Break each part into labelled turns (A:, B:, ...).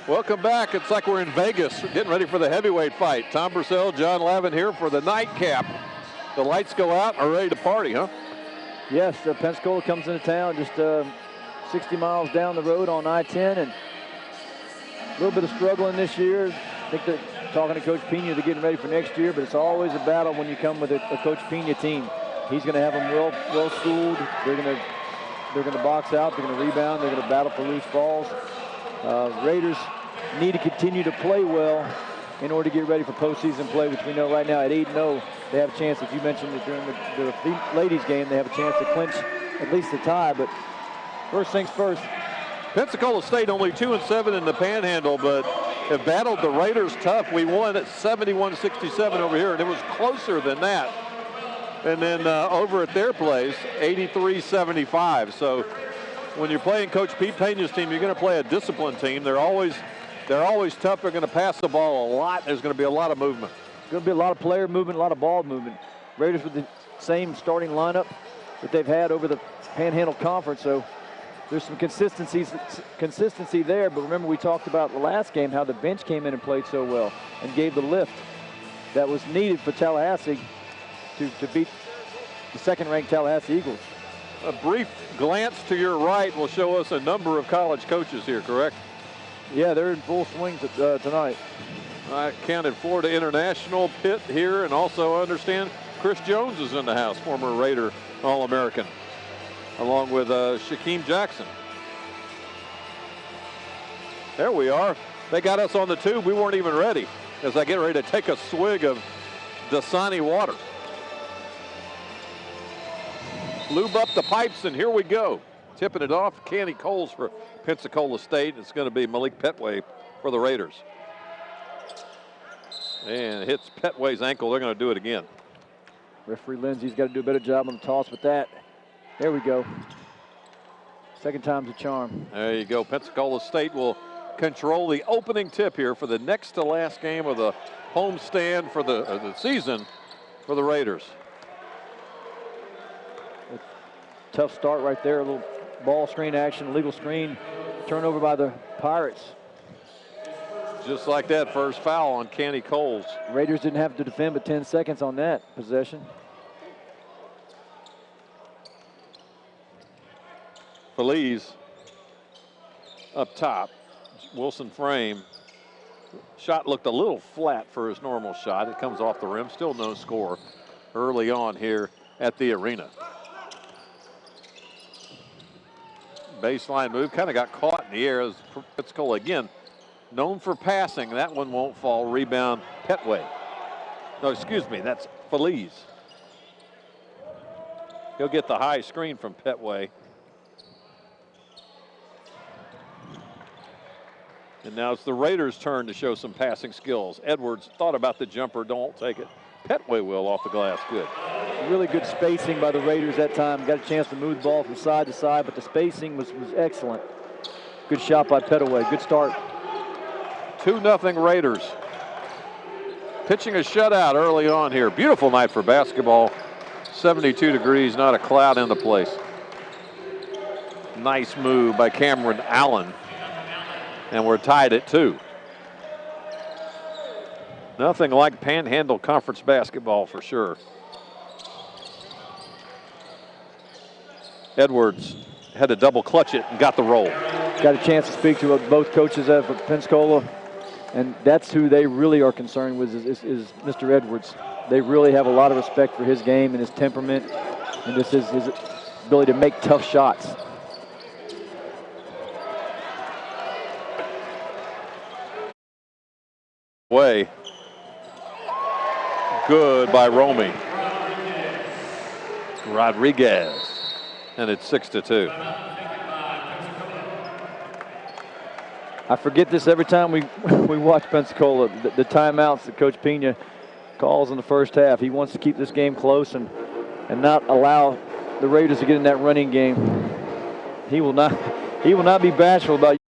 A: Welcome back. It's like we're in Vegas, getting ready for the heavyweight fight. Tom Purcell, John Lavin here for the nightcap. The lights go out and are ready to party, huh?
B: Yes, Pensacola comes into town just 60 miles down the road on I-10, and a little bit of struggling this year. I think they're talking to Coach Pena, they're getting ready for next year, but it's always a battle when you come with a Coach Pena team. He's going to have them well schooled. They're going to box out. They're going to rebound. They're going to battle for loose balls. Raiders need to continue to play well in order to get ready for postseason play, which we know right now at 8-0, they have a chance, as you mentioned during the ladies game, they have a chance to clinch at least the tie. But first things first.
A: Pensacola State only 2-7 in the Panhandle, but have battled the Raiders tough. We won at 71-67 over here, and it was closer than that. And then over at their place, 83-75. So when you're playing Coach Pete Pena's team, you're going to play a disciplined team. They're always tough. They're going to pass the ball a lot. There's going to be a lot of movement.
B: Going to be a lot of player movement, a lot of ball movement. Raiders with the same starting lineup that they've had over the Panhandle Conference. So there's some consistency there. But remember, we talked about the last game, how the bench came in and played so well and gave the lift that was needed for Tallahassee to beat the second-ranked Tallahassee Eagles.
A: A brief glance to your right will show us a number of college coaches here, correct?
B: Yeah, they're in full swing tonight.
A: I counted Florida International, Pitt here, and also understand Chris Jones is in the house, former Raider All-American, along with Shaquem Jackson. There we are. They got us on the tube. We weren't even ready as I get ready to take a swig of Dasani water. Lube up the pipes, and here we go. Tipping it off, Candy Coles for Pensacola State. It's going to be Malik Petway for the Raiders. And it hits Petway's ankle. They're going to do it again.
B: Referee Lindsay's got to do a better job on the toss with that. There we go. Second time's a charm.
A: There you go. Pensacola State will control the opening tip here for the next to last game of the homestand for the season for the Raiders.
B: Tough start right there. A little ball screen action, legal screen, turnover by the Pirates.
A: Just like that, first foul on Candy Coles.
B: Raiders didn't have to defend but 10 seconds on that possession.
A: Feliz up top. Wilson frame. Shot looked a little flat for his normal shot. It comes off the rim. Still no score early on here at the arena. Baseline move, kind of got caught in the air as Pensacola again, known for passing. That one won't fall. Rebound, Petway. No, excuse me, that's Feliz. He'll get the high screen from Petway. And now it's the Raiders' turn to show some passing skills. Edwards thought about the jumper, don't take it. Petway will off the glass, good.
B: Really good spacing by the Raiders that time. Got a chance to move the ball from side to side, but the spacing was excellent. Good shot by Petway, good start.
A: 2-0 Raiders. Pitching a shutout early on here. Beautiful night for basketball. 72 degrees, not a cloud in the place. Nice move by Cameron Allen. And we're tied at 2. Nothing like Panhandle Conference basketball for sure. Edwards had to double clutch it and got the roll.
B: Got a chance to speak to both coaches at Pensacola, and that's who they really are concerned with is Mr. Edwards. They really have a lot of respect for his game and his temperament and just his ability to make tough shots.
A: Way. Good by Romy. Rodriguez. And it's 6-2.
B: I forget this every time we watch Pensacola, the timeouts that Coach Pena calls in the first half. He wants to keep this game close and not allow the Raiders to get in that running game. He will not be bashful about it.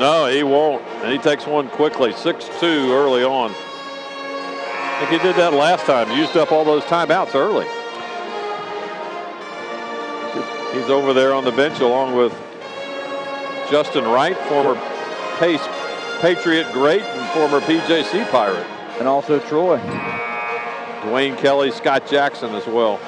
A: No, he won't. And he takes one quickly. 6-2 early on. I think he did that last time. Used up all those timeouts early. He's over there on the bench along with Justin Wright, former Pace Patriot great and former PJC Pirate.
B: And also Troy.
A: Dwayne Kelly, Scott Jackson as well.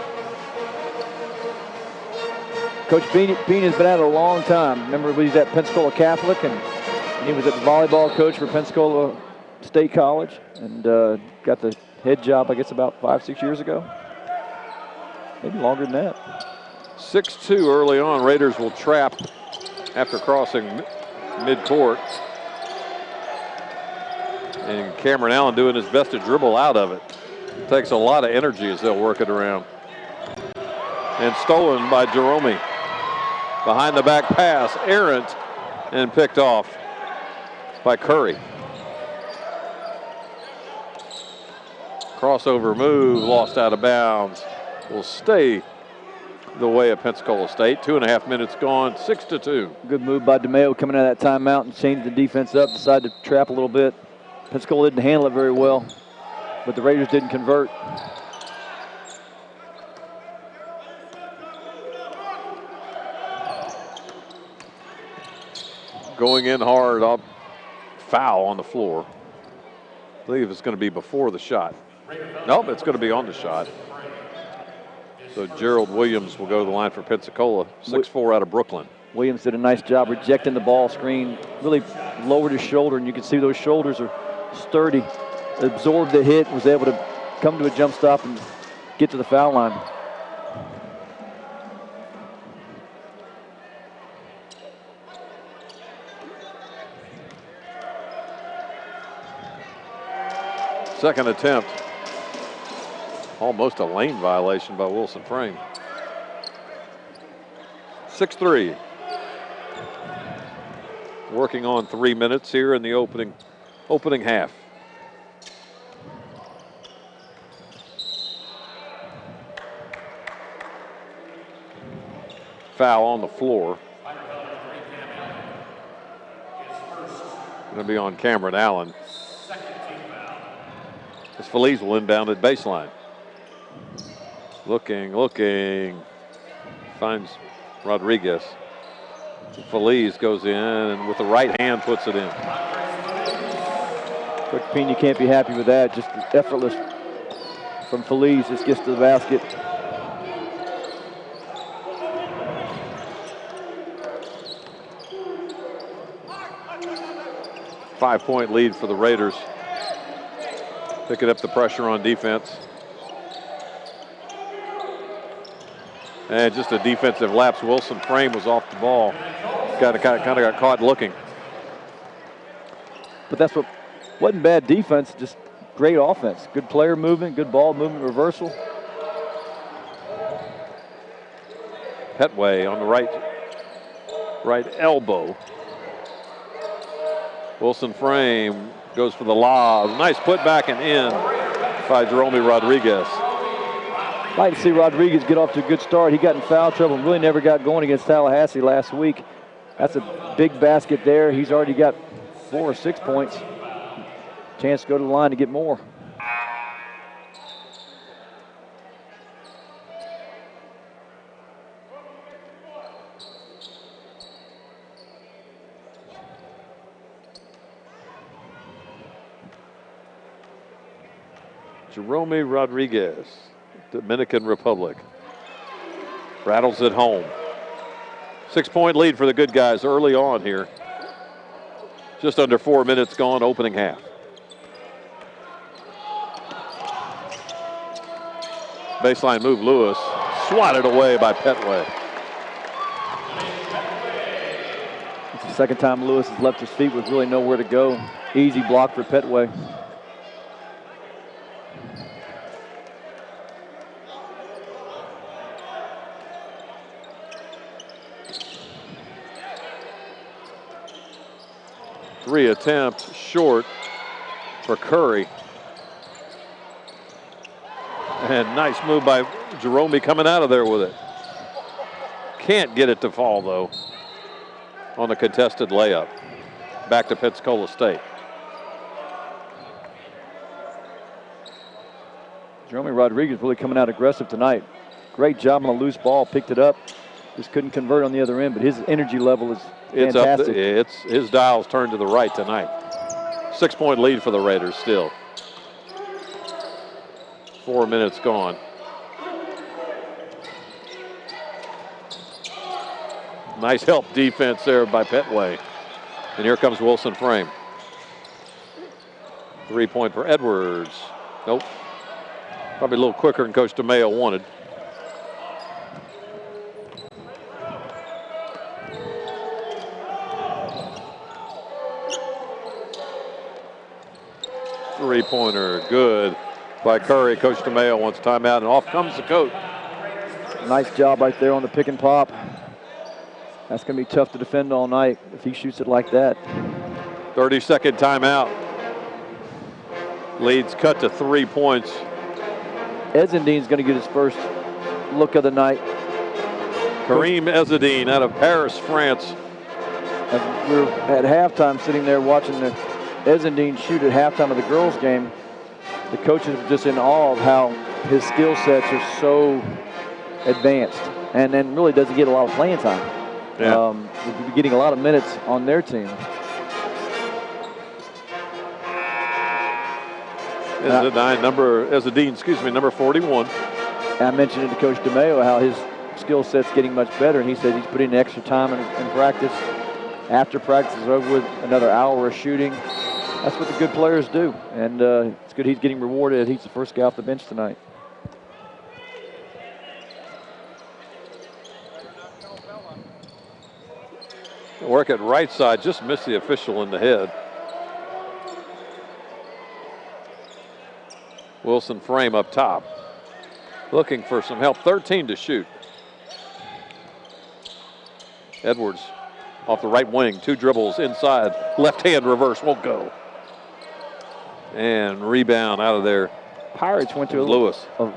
B: Coach Pena's been at it a long time. Remember, he was at Pensacola Catholic, and he was at the volleyball coach for Pensacola State College, and got the head job, I guess, about 5-6 years ago. Maybe longer than that.
A: 6-2 early on. Raiders will trap after crossing midcourt. And Cameron Allen doing his best to dribble out of it. Takes a lot of energy as they'll work it around. And stolen by Jerome. Behind the back pass, errant, and picked off by Curry. Crossover move, lost out of bounds. Will stay the way of Pensacola State. 2.5 minutes gone, 6-2.
B: Good move by DeMeo coming out of that timeout and changed the defense up, decided to trap a little bit. Pensacola didn't handle it very well, but the Raiders didn't convert.
A: Going in hard, up, foul on the floor. I believe it's going to be before the shot. Nope, it's going to be on the shot. So Gerald Williams will go to the line for Pensacola, 6'4" out of Brooklyn.
B: Williams did a nice job rejecting the ball screen, really lowered his shoulder, and you can see those shoulders are sturdy. Absorbed the hit, was able to come to a jump stop and get to the foul line.
A: Second attempt. Almost a lane violation by Wilson Frame. 6-3. Working on 3 minutes here in the opening half. Foul on the floor. Going to be on Cameron Allen. As Feliz will inbound at baseline. Looking, finds Rodriguez. Feliz goes in and with the right hand puts it in.
B: Coach Pena can't be happy with that. Just effortless from Feliz. Just gets to the basket.
A: Five-point lead for the Raiders. Picking up the pressure on defense. And just a defensive lapse. Wilson Frame was off the ball. Kind of got caught looking.
B: But that's what wasn't bad defense, just great offense. Good player movement, good ball movement, reversal.
A: Petway on the right elbow. Wilson Frame goes for the lob. Nice putback and in by Jerome Rodriguez.
B: Like to see Rodriguez get off to a good start. He got in foul trouble and really never got going against Tallahassee last week. That's a big basket there. He's already got 4 or 6 points. Chance to go to the line to get more.
A: Jerome Rodriguez, Dominican Republic. Rattles it home. 6-point lead for the good guys early on here. Just under 4 minutes gone, opening half. Baseline move, Lewis. Swatted away by Petway.
B: It's the second time Lewis has left his feet with really nowhere to go. Easy block for Petway.
A: Three attempts short for Curry. And nice move by Jerome coming out of there with it. Can't get it to fall though on a contested layup. Back to Pensacola State.
B: Jerome Rodriguez really coming out aggressive tonight. Great job on a loose ball, picked it up. Just couldn't convert on the other end, but his energy level is fantastic.
A: His dial's turned to the right tonight. 6-point lead for the Raiders still. 4 minutes gone. Nice help defense there by Petway. And here comes Wilson Frame. 3-point for Edwards. Nope. Probably a little quicker than Coach DeMayo wanted. Three-pointer, good by Curry. Coach DeMayo wants timeout, and off comes the coach.
B: Nice job right there on the pick and pop. That's going to be tough to defend all night if he shoots it like that.
A: 30-second timeout. Leads cut to 3 points.
B: Ezzendine's going to get his first look of the night.
A: Kareem Ezzedine out of Paris, France.
B: As we were at halftime sitting there watching the Ezzendine shoot at halftime of the girls' game, the coaches were just in awe of how his skill sets are so advanced, and then really doesn't get a lot of playing time.
A: Yeah.
B: We'll be getting a lot of minutes on their team.
A: Ezzedine, number 41.
B: I mentioned it to Coach DeMayo how his skill set's getting much better, and he said he's putting in extra time in practice. After practice is over with, another hour of shooting. That's what the good players do, and it's good he's getting rewarded. He's the first guy off the bench tonight.
A: Work at right side, just missed the official in the head. Wilson Frame up top, looking for some help. 13 to shoot. Edwards off the right wing, 2 dribbles inside, left hand reverse, won't go. And rebound out of there.
B: Pirates went to
A: Lewis.
B: A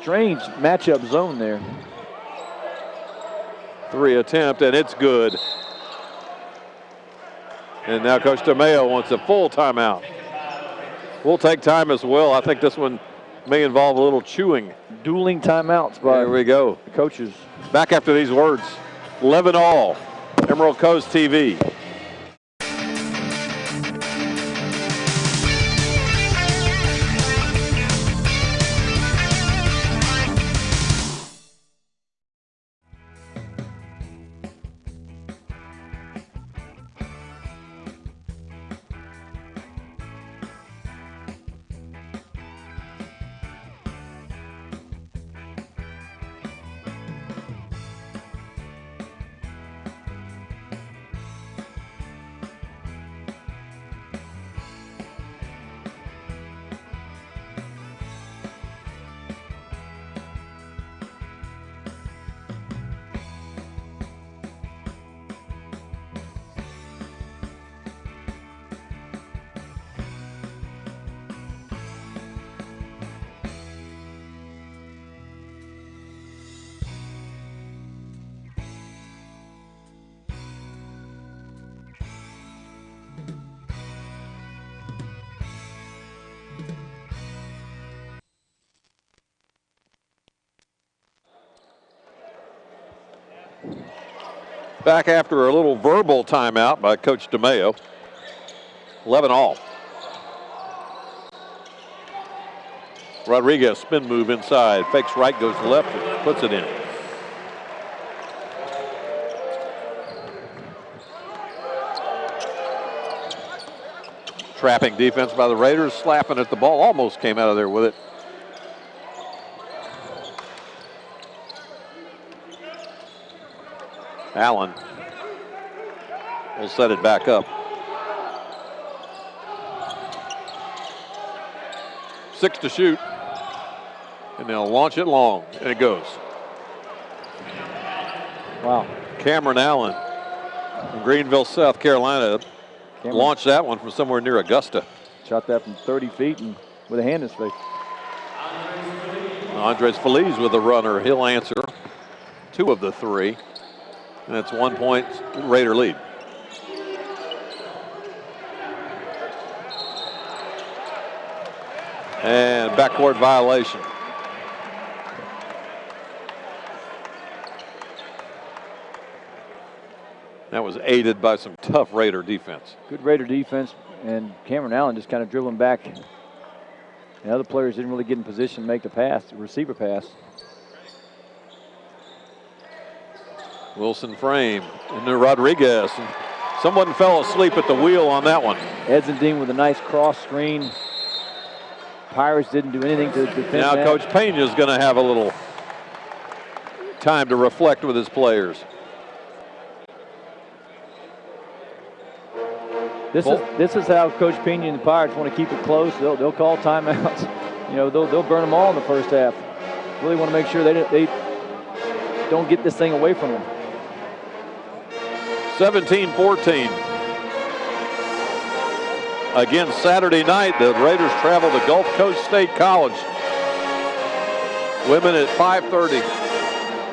B: strange matchup zone there.
A: 3 attempt, and it's good. And now Coach DeMayo wants a full timeout. We'll take time as well. I think this one may involve a little chewing.
B: Dueling timeouts by
A: there we go.
B: The coaches.
A: Back after these words. 11-all. Emerald Coast TV. Back after a little verbal timeout by Coach DeMayo. 11-all. Rodriguez spin move inside. Fakes right, goes left, and puts it in. Trapping defense by the Raiders, slapping at the ball. Almost came out of there with it. Allen will set it back up. 6 to shoot. And they'll launch it long, and it goes.
B: Wow.
A: Cameron Allen from Greenville, South Carolina, launched that one from somewhere near Augusta.
B: Shot that from 30 feet and with a hand in his face.
A: Andres Feliz with a runner. He'll answer 2 of the 3. And it's 1 point Raider lead. And backcourt violation. That was aided by some tough Raider defense.
B: Good Raider defense, and Cameron Allen just kind of dribbling back. The other players didn't really get in position to make the pass, the receiver pass.
A: Wilson Frame into Rodriguez. And someone fell asleep at the wheel on that one.
B: Edzendean with a nice cross screen. Pirates didn't do anything to defend
A: now
B: that.
A: Coach Pena is going to have a little time to reflect with his players.
B: This is how Coach Pena and the Pirates want to keep it close. They'll call timeouts. You know, they'll burn them all in the first half. Really want to make sure they don't get this thing away from them.
A: 17-14. Again, Saturday night, the Raiders travel to Gulf Coast State College. Women at 5:30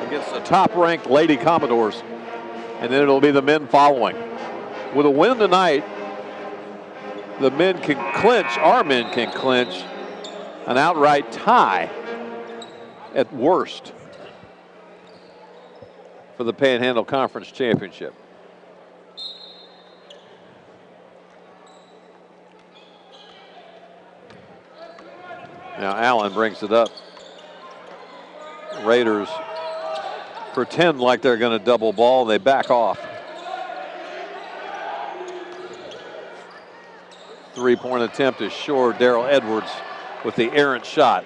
A: against the top-ranked Lady Commodores. And then it'll be the men following. With a win tonight, the men can clinch, our men can clinch an outright tie at worst for the Panhandle Conference Championship. Now Allen brings it up. Raiders pretend like they're going to double ball. They back off. Three-point attempt is short. Darrell Edwards with the errant shot.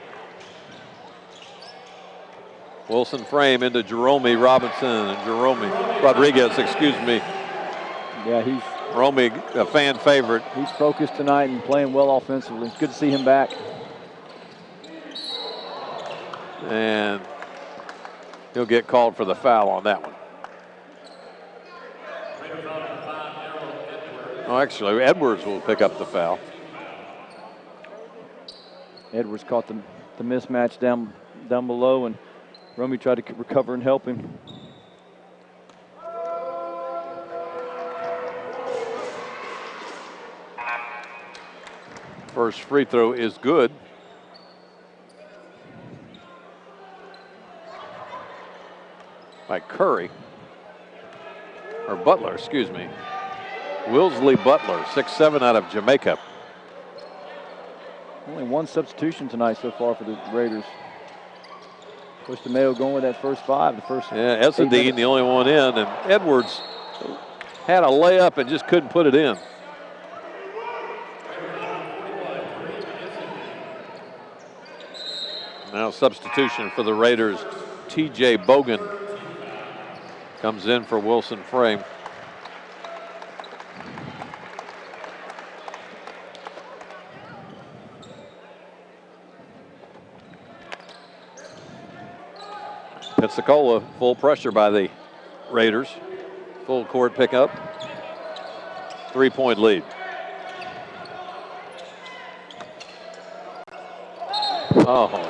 A: Wilson Frame into Jerome Robinson and Jerome Rodriguez, excuse me.
B: Yeah, he's
A: Jerome, a fan favorite.
B: He's focused tonight and playing well offensively. It's good to see him back.
A: And he'll get called for the foul on that one. Oh, actually, Edwards will pick up the foul.
B: Edwards caught the mismatch down below, and Romey tried to recover and help him.
A: First free throw is good. By Curry, or Butler, excuse me. Wilsley Butler, 6'7" out of Jamaica.
B: Only one substitution tonight so far for the Raiders. Coach DeMayo going with that first five.
A: Yeah, Edzendean the only one in, and Edwards had a layup and just couldn't put it in. Now substitution for the Raiders, T.J. Bogan comes in for Wilson Frame. Pensacola, full pressure by the Raiders. Full court pickup. 3-point lead. Oh.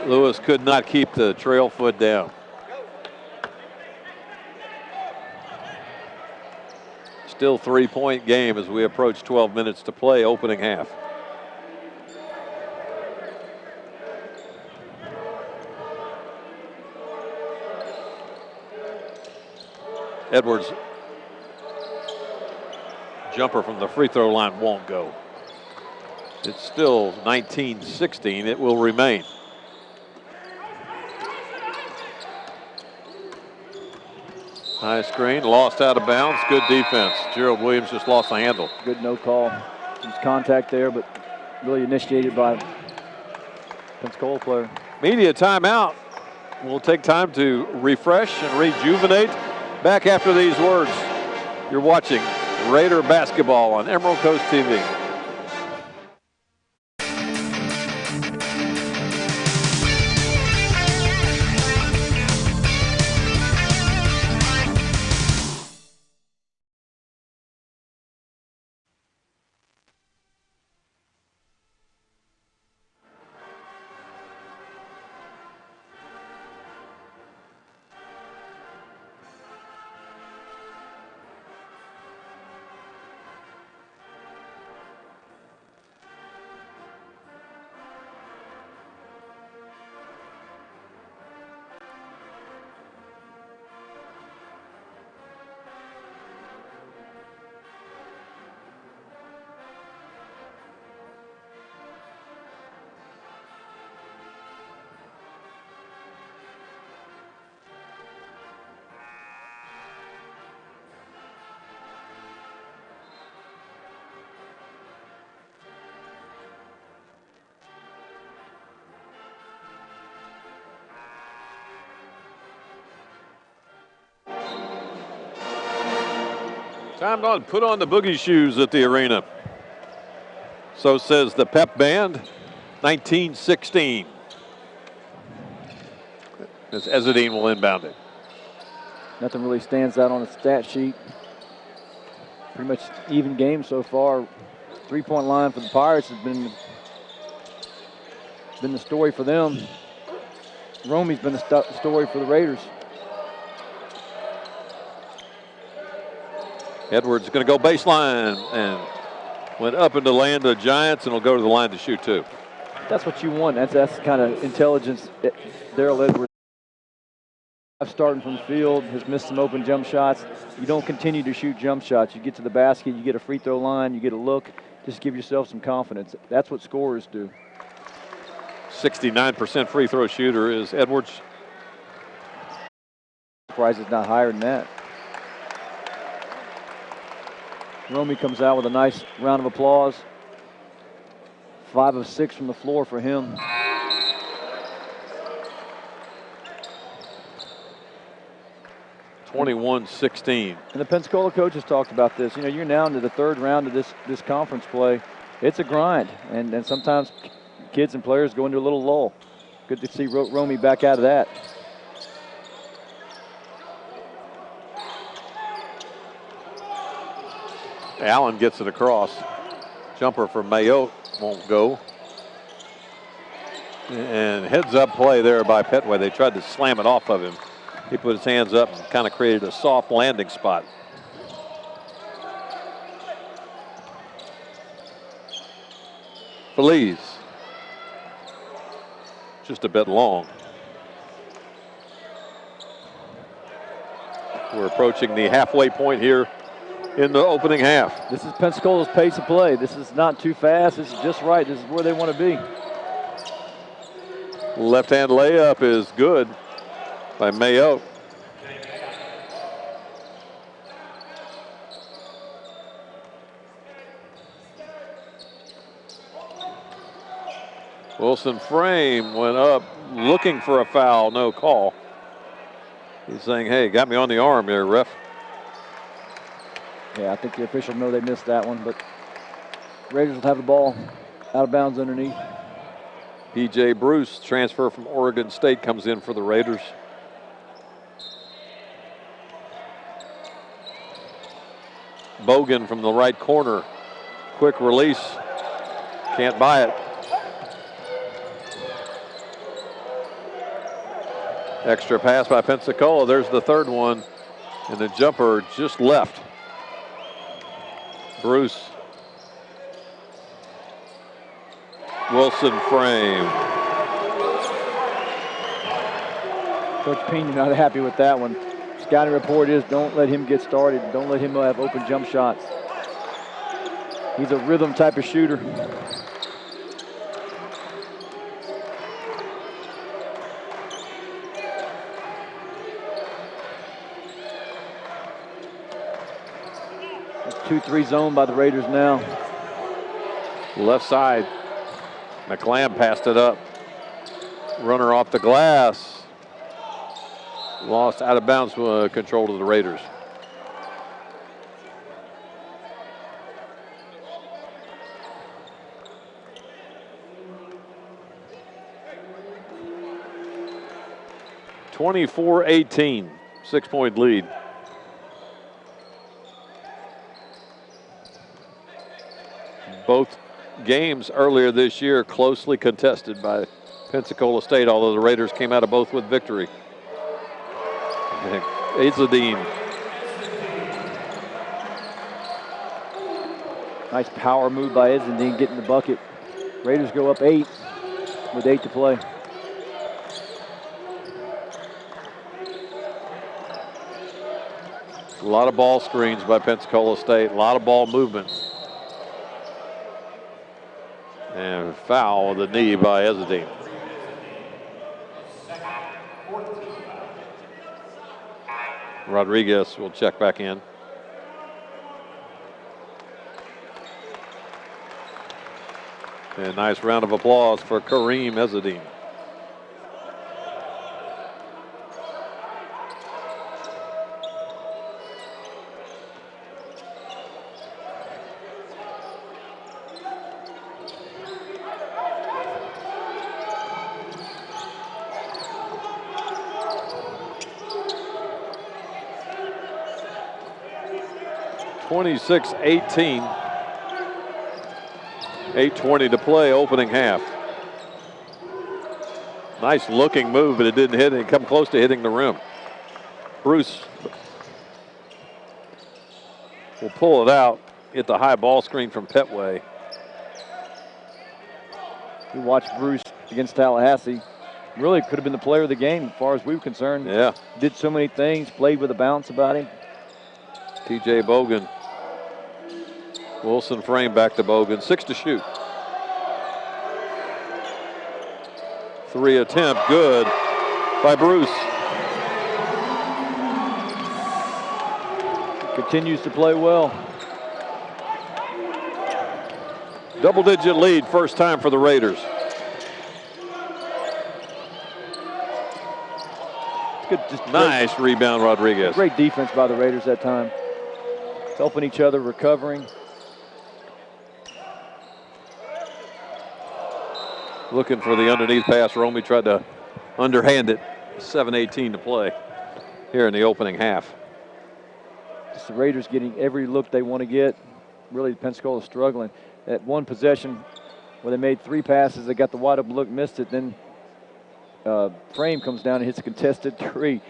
A: Lewis could not keep the trail foot down. Still 3-point game as we approach 12 minutes to play, opening half. Edwards' jumper from the free throw line won't go. It's still 19-16. It will remain. High screen, lost out of bounds. Good defense. Gerald Williams just lost the handle.
B: Good no call. There's contact there, but really initiated by Pensacola player.
A: Media timeout. We'll take time to refresh and rejuvenate. Back after these words. You're watching Raider basketball on Emerald Coast TV. Time to put on the boogie shoes at the arena. So says the pep band. 1916. As Ezadine will inbound it.
B: Nothing really stands out on the stat sheet. Pretty much even game so far. 3-point line for the Pirates has been the story for them. Romy's been the story for the Raiders.
A: Edwards is going to go baseline and went up into the land of the Giants and will go to the line to shoot two.
B: That's what you want. That's the kind of intelligence that Darrell Edwards starting from the field, has missed some open jump shots. You don't continue to shoot jump shots. You get to the basket, you get a free throw line, you get a look. Just give yourself some confidence. That's what scorers do.
A: 69% free throw shooter is Edwards.
B: Price is not higher than that. Romy comes out with a nice round of applause. 5 of 6 from the floor for him.
A: (21-16).
B: And the Pensacola coaches talked about this. You know, you're now into the third round of this conference play. It's a grind, and sometimes kids and players go into a little lull. Good to see Romy back out of that.
A: Allen gets it across. Jumper from Mayo won't go. And heads up play there by Petway. They tried to slam it off of him. He put his hands up and kind of created a soft landing spot. Feliz. Just a bit long. We're approaching the halfway point here in the opening half.
B: This is Pensacola's pace of play. This is not too fast. This is just right. This is where they want to be.
A: Left-hand layup is good by Mayo. Wilson frame went up looking for a foul, no call. He's saying, hey, got me on the arm there, ref.
B: Yeah, I think the officials know they missed that one, but Raiders will have the ball out of bounds underneath.
A: P.J. Bruce, transfer from Oregon State, comes in for the Raiders. Bogan from the right corner. Quick release. Can't buy it. Extra pass by Pensacola. There's the third one. And the jumper just left. Bruce. Wilson frame.
B: Coach Pena not happy with that one. Scouting report is don't let him get started. Don't let him have open jump shots. He's a rhythm type of shooter. It's 2-3 zone by the Raiders now.
A: Left side. McLam passed it up. Runner off the glass. Lost out of bounds control to the Raiders. (24-18), 6-point lead. Both games earlier this year closely contested by Pensacola State, although the Raiders came out of both with victory. Ezadine.
B: Nice power move by Ezadine getting the bucket. Raiders go up 8 with 8 to play.
A: A lot of ball screens by Pensacola State, a lot of ball movement. And foul with the knee by Ezadine. Rodriguez will check back in. And a nice round of applause for Kareem Ezadine. 26-18. 8:20 to play, opening half. Nice looking move, but it didn't hit it. Come close to hitting the rim. Bruce will pull it out. Hit the high ball screen from Petway.
B: We watched Bruce against Tallahassee. Really could have been the player of the game as far as we were concerned.
A: Yeah.
B: Did so many things, played with a bounce about him.
A: TJ Bogan. Wilson frame back to Bogan. 6 to shoot. 3 attempt, good by Bruce.
B: Continues to play well.
A: Double-digit lead, first time for the Raiders.
B: Good, just
A: nice rebound, Rodriguez.
B: Great defense by the Raiders that time. Helping each other, recovering.
A: Looking for the underneath pass. Romey tried to underhand it. 7:18 to play here in the opening half.
B: Just the Raiders getting every look they want to get. Really, Pensacola struggling. That one possession where they made 3 passes, they got the wide open look, missed it. Then Frame comes down and hits a contested 3.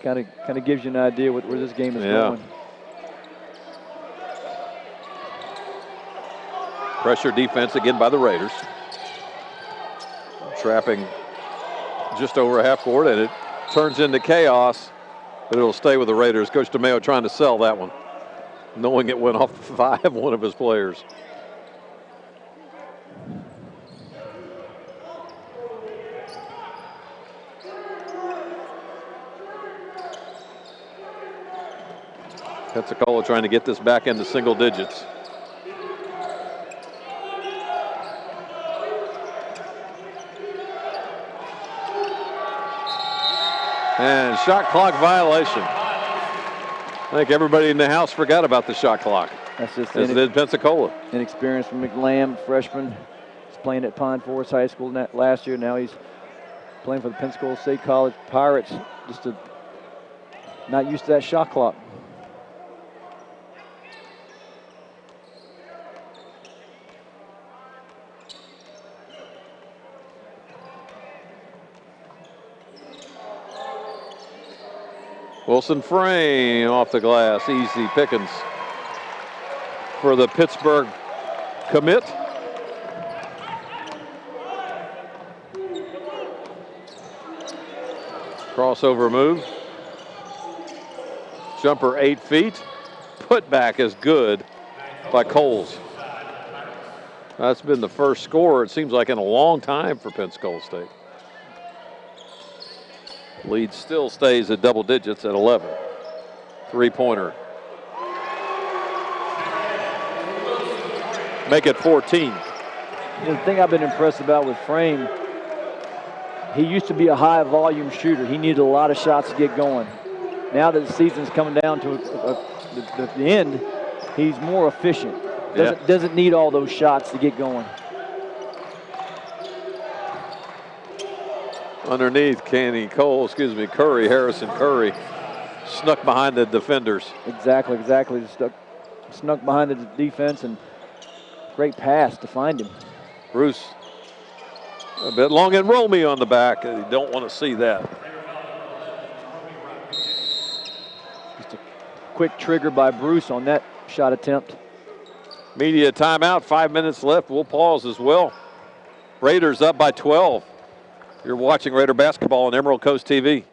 B: Kind of gives you an idea where this game is going.
A: Pressure defense again by the Raiders. Trapping just over half court, and it turns into chaos, but it'll stay with the Raiders. Coach DeMeo trying to sell that one, knowing it went off 5, one of his players. Pensacola trying to get this back into single digits. And shot clock violation. I think everybody in the house forgot about the shot clock.
B: That's just
A: as it did Pensacola.
B: Inexperience from McLam, freshman. He's playing at Pine Forest High School last year. Now he's playing for the Pensacola State College Pirates. Just not used to that shot clock.
A: Wilson frame off the glass, easy pickings for the Pittsburgh commit. Crossover move. Jumper 8 feet. Putback is good by Coles. That's been the first score, it seems like, in a long time for Pensacola State. Lead still stays at double digits at 11. 3-pointer. Make it 14.
B: The thing I've been impressed about with Frame, he used to be a high volume shooter. He needed a lot of shots to get going. Now that the season's coming down to the end, he's more efficient. Doesn't need all those shots to get going.
A: Underneath, Curry, Harrison Curry, snuck behind the defenders.
B: Exactly. Snuck behind the defense, and great pass to find him.
A: Bruce, a bit long, and Romey on the back. You don't want to see that.
B: Just a quick trigger by Bruce on that shot attempt.
A: Media timeout, 5 minutes left. We'll pause as well. Raiders up by 12. You're watching Raider basketball on Emerald Coast TV.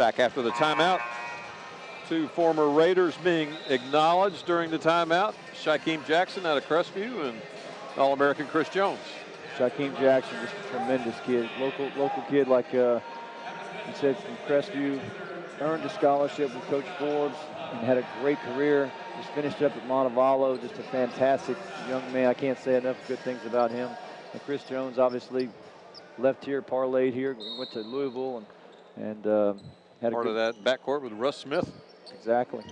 A: Back after the timeout. 2 former Raiders being acknowledged during the timeout. Shaquem Jackson out of Crestview and All-American Chris Jones.
B: Shaquem Jackson, just a tremendous kid. Local kid, like he said, from Crestview. Earned a scholarship with Coach Forbes and had a great career. Just finished up at Montevallo. Just a fantastic young man. I can't say enough good things about him. And Chris Jones, obviously, left here, parlayed here, went to Louisville, and had
A: part of that backcourt with Russ Smith.
B: Exactly.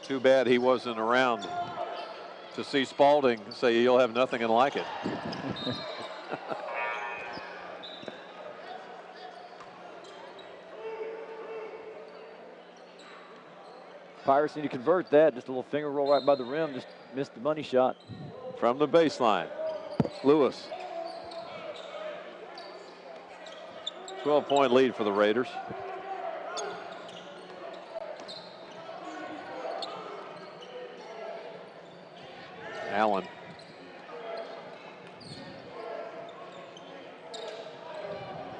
A: Too bad he wasn't around to see Spalding say you'll have nothing and like it.
B: Pirates need to convert that. Just a little finger roll right by the rim. Just missed the money shot.
A: From the baseline, Lewis. 12-point lead for the Raiders. Allen.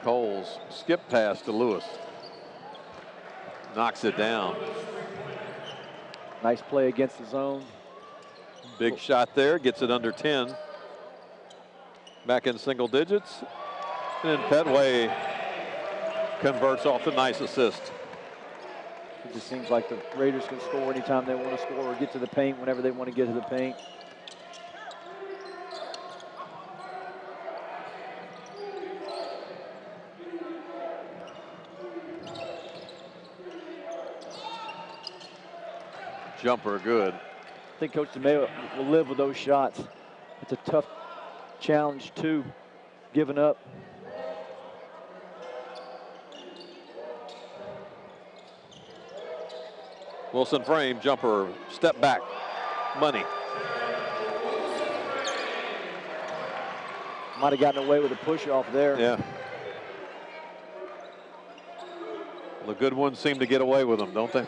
A: Coles, skip pass to Lewis. Knocks it down.
B: Nice play against the zone.
A: Big shot there, gets it under 10. Back in single digits. And Petway converts off the nice assist.
B: It just seems like the Raiders can score anytime they want to score or get to the paint whenever they want to get to the paint.
A: Jumper good.
B: I think Coach DeMayo will live with those shots. It's a tough challenge too, giving up.
A: Wilson frame, jumper, step back, money.
B: Might have gotten away with a push off there.
A: Yeah. The good ones seem to get away with them, don't they?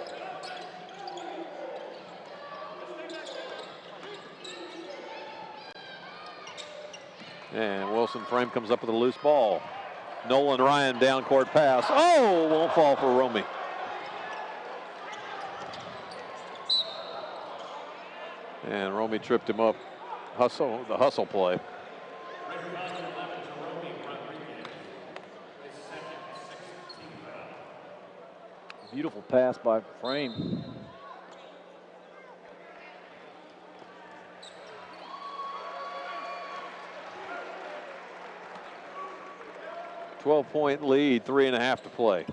A: And Wilson frame comes up with a loose ball. Nolan Ryan down court pass. Oh, won't fall for Romy. And Romy tripped him up. The hustle play.
B: Beautiful pass by Frame.
A: .12-point lead, 3.5 to play.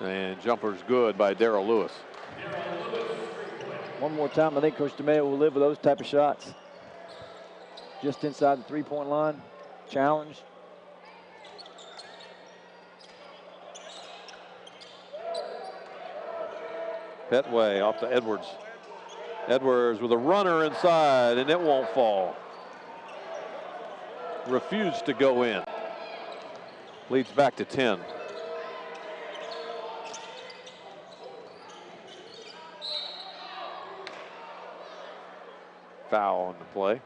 A: And jumper's good by Darrell Lewis.
B: One more time, I think Coach DeMayo will live with those type of shots. Just inside the three-point line, challenge.
A: Petway off to Edwards. Edwards with a runner inside, and it won't fall. Refused to go in. Leads back to 10. Foul on the play.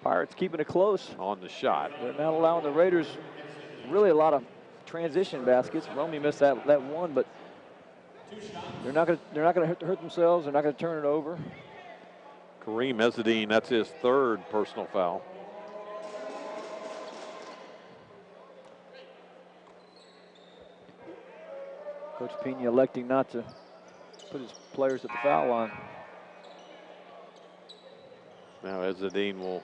B: Pirates keeping it close.
A: On the shot.
B: They're not allowing the Raiders really a lot of transition baskets. Romy missed that one, but they're not going to hurt themselves. They're not going to turn it over.
A: Kareem Ezzedine, that's his third personal foul.
B: Coach Pena electing not to put his players at the foul line.
A: Now Ezzedine will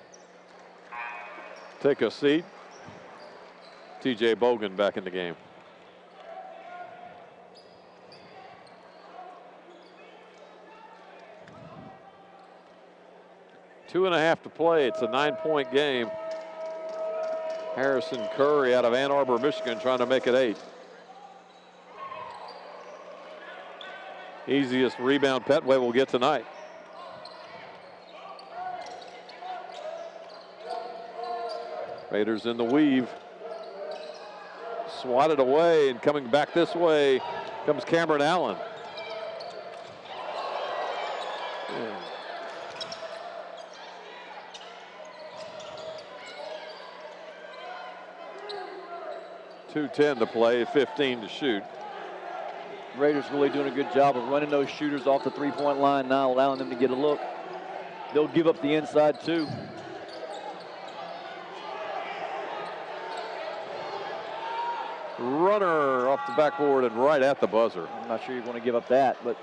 A: take a seat. TJ Bogan back in the game. Two and a half to play. It's a 9-point game. Harrison Curry out of Ann Arbor, Michigan, trying to make it 8. Easiest rebound Petway will get tonight. Raiders in the weave. Swatted away, and coming back this way comes Cameron Allen. Yeah. 2:10 to play, 15 to shoot.
B: Raiders really doing a good job of running those shooters off the three-point line now, allowing them to get a look. They'll give up the inside too.
A: Runner off the backboard and right at the buzzer.
B: I'm not sure you're going to give up that, but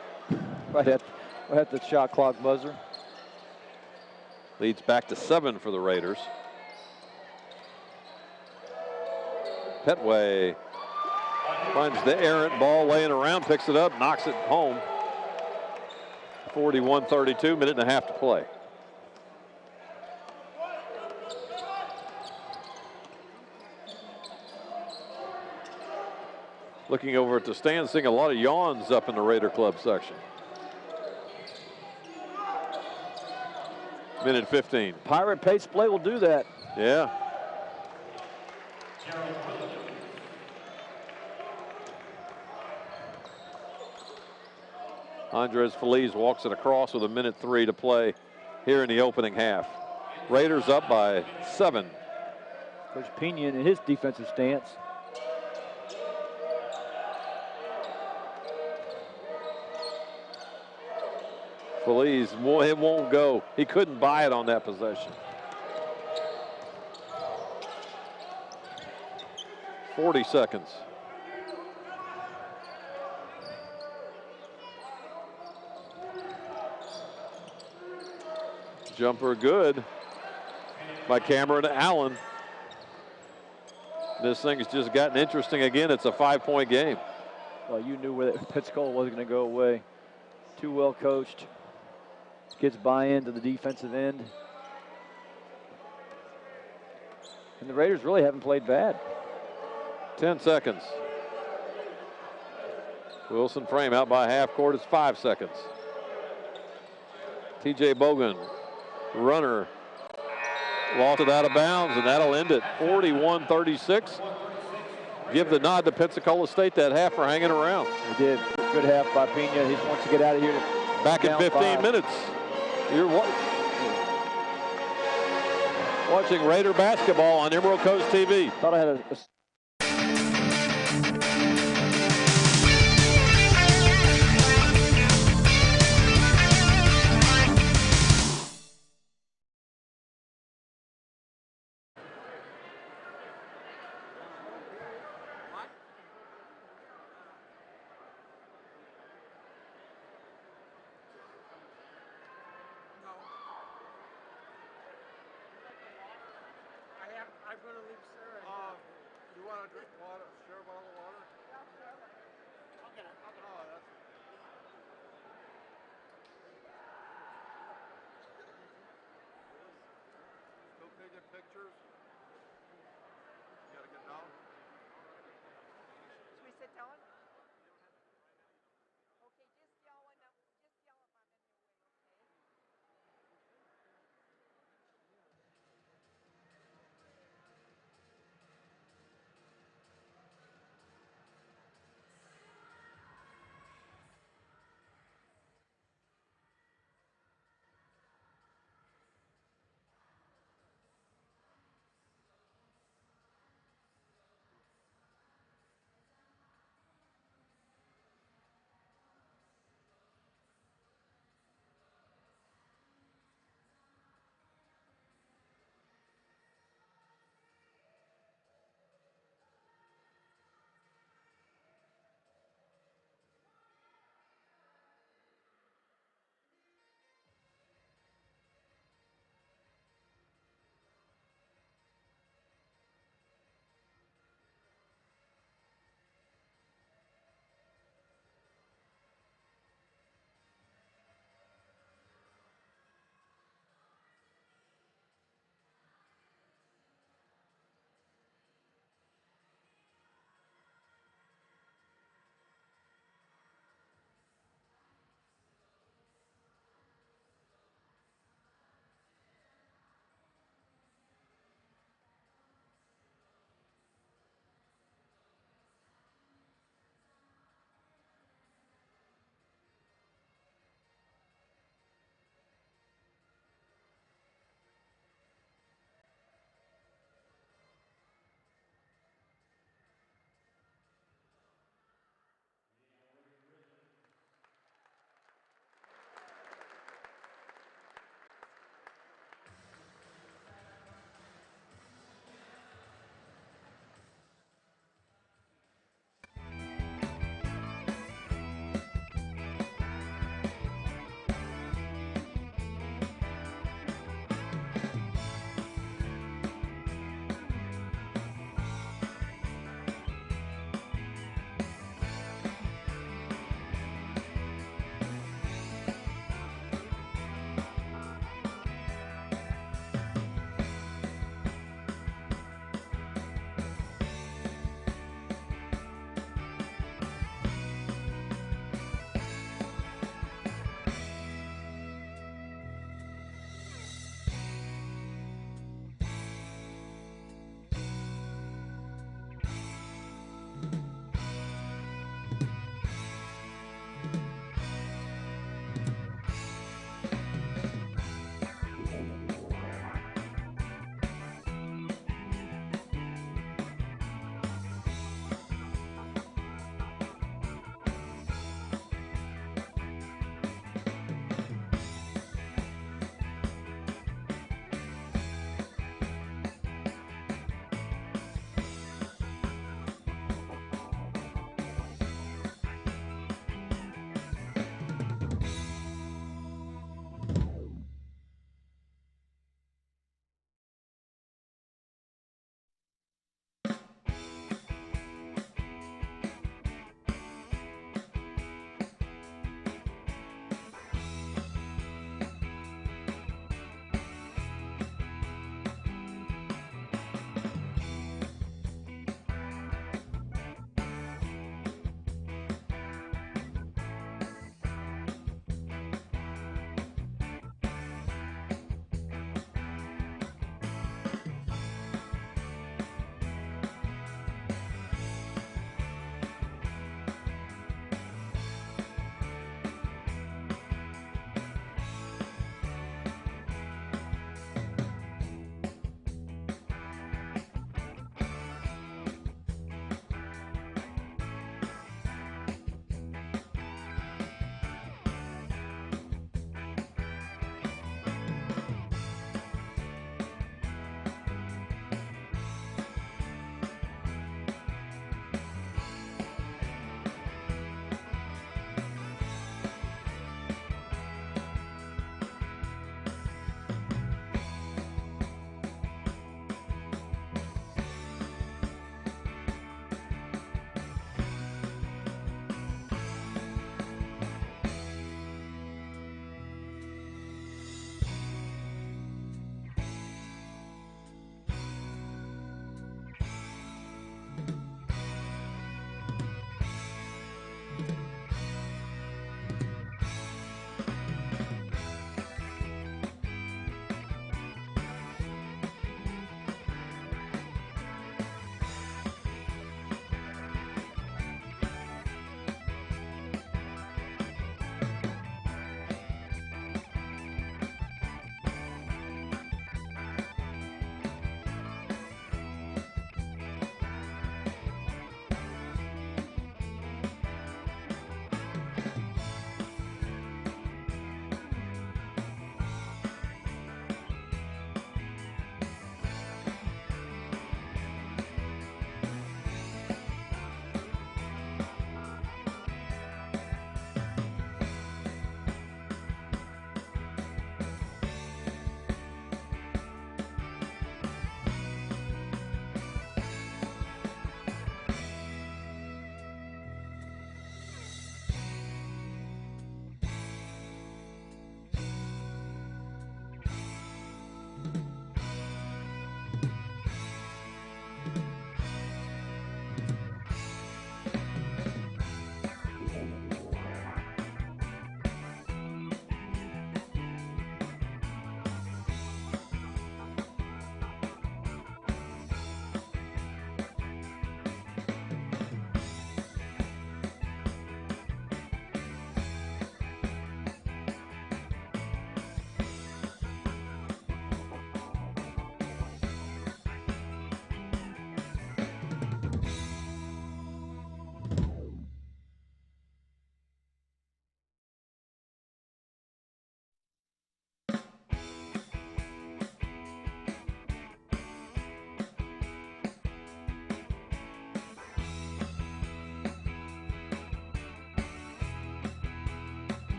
B: right at the shot clock buzzer.
A: Leads back to 7 for the Raiders. Petway finds the errant ball laying around, picks it up, knocks it home. 41-32, minute and a half to play. Looking over at the stand, seeing a lot of yawns up in the Raider Club section. Minute 15.
B: Pirate pace play will do that.
A: Yeah. Andres Feliz walks it across with 1:03 to play here in the opening half. Raiders up by 7.
B: Coach Pena in his defensive stance.
A: Feliz, it won't go. He couldn't buy it on that possession. 40 seconds. Jumper good by Cameron Allen. This thing's just gotten interesting again. It's a 5-point game.
B: Well, you knew where Pensacola wasn't going to go away. Too well coached. Gets buy-in to the defensive end. And the Raiders really haven't played bad.
A: 10 seconds. Wilson frame out by half court. It's 5 seconds. TJ Bogan, runner, lost it out of bounds, and that'll end it. 41-36. Give the nod to Pensacola State that half for hanging around.
B: He did. Good half by Pena. He just wants to get out of here.
A: Back in 15 minutes. You're watching Raider basketball on Emerald Coast TV.
B: Thought I had a
C: I'm going to leave Sarah. You want to drink water? Share a bottle of water? Yeah, sure. I'll get it. Oh, that's. Still taking pictures? You got to get down.
D: Should we sit down? Okay, just yell when I'm in your way, okay?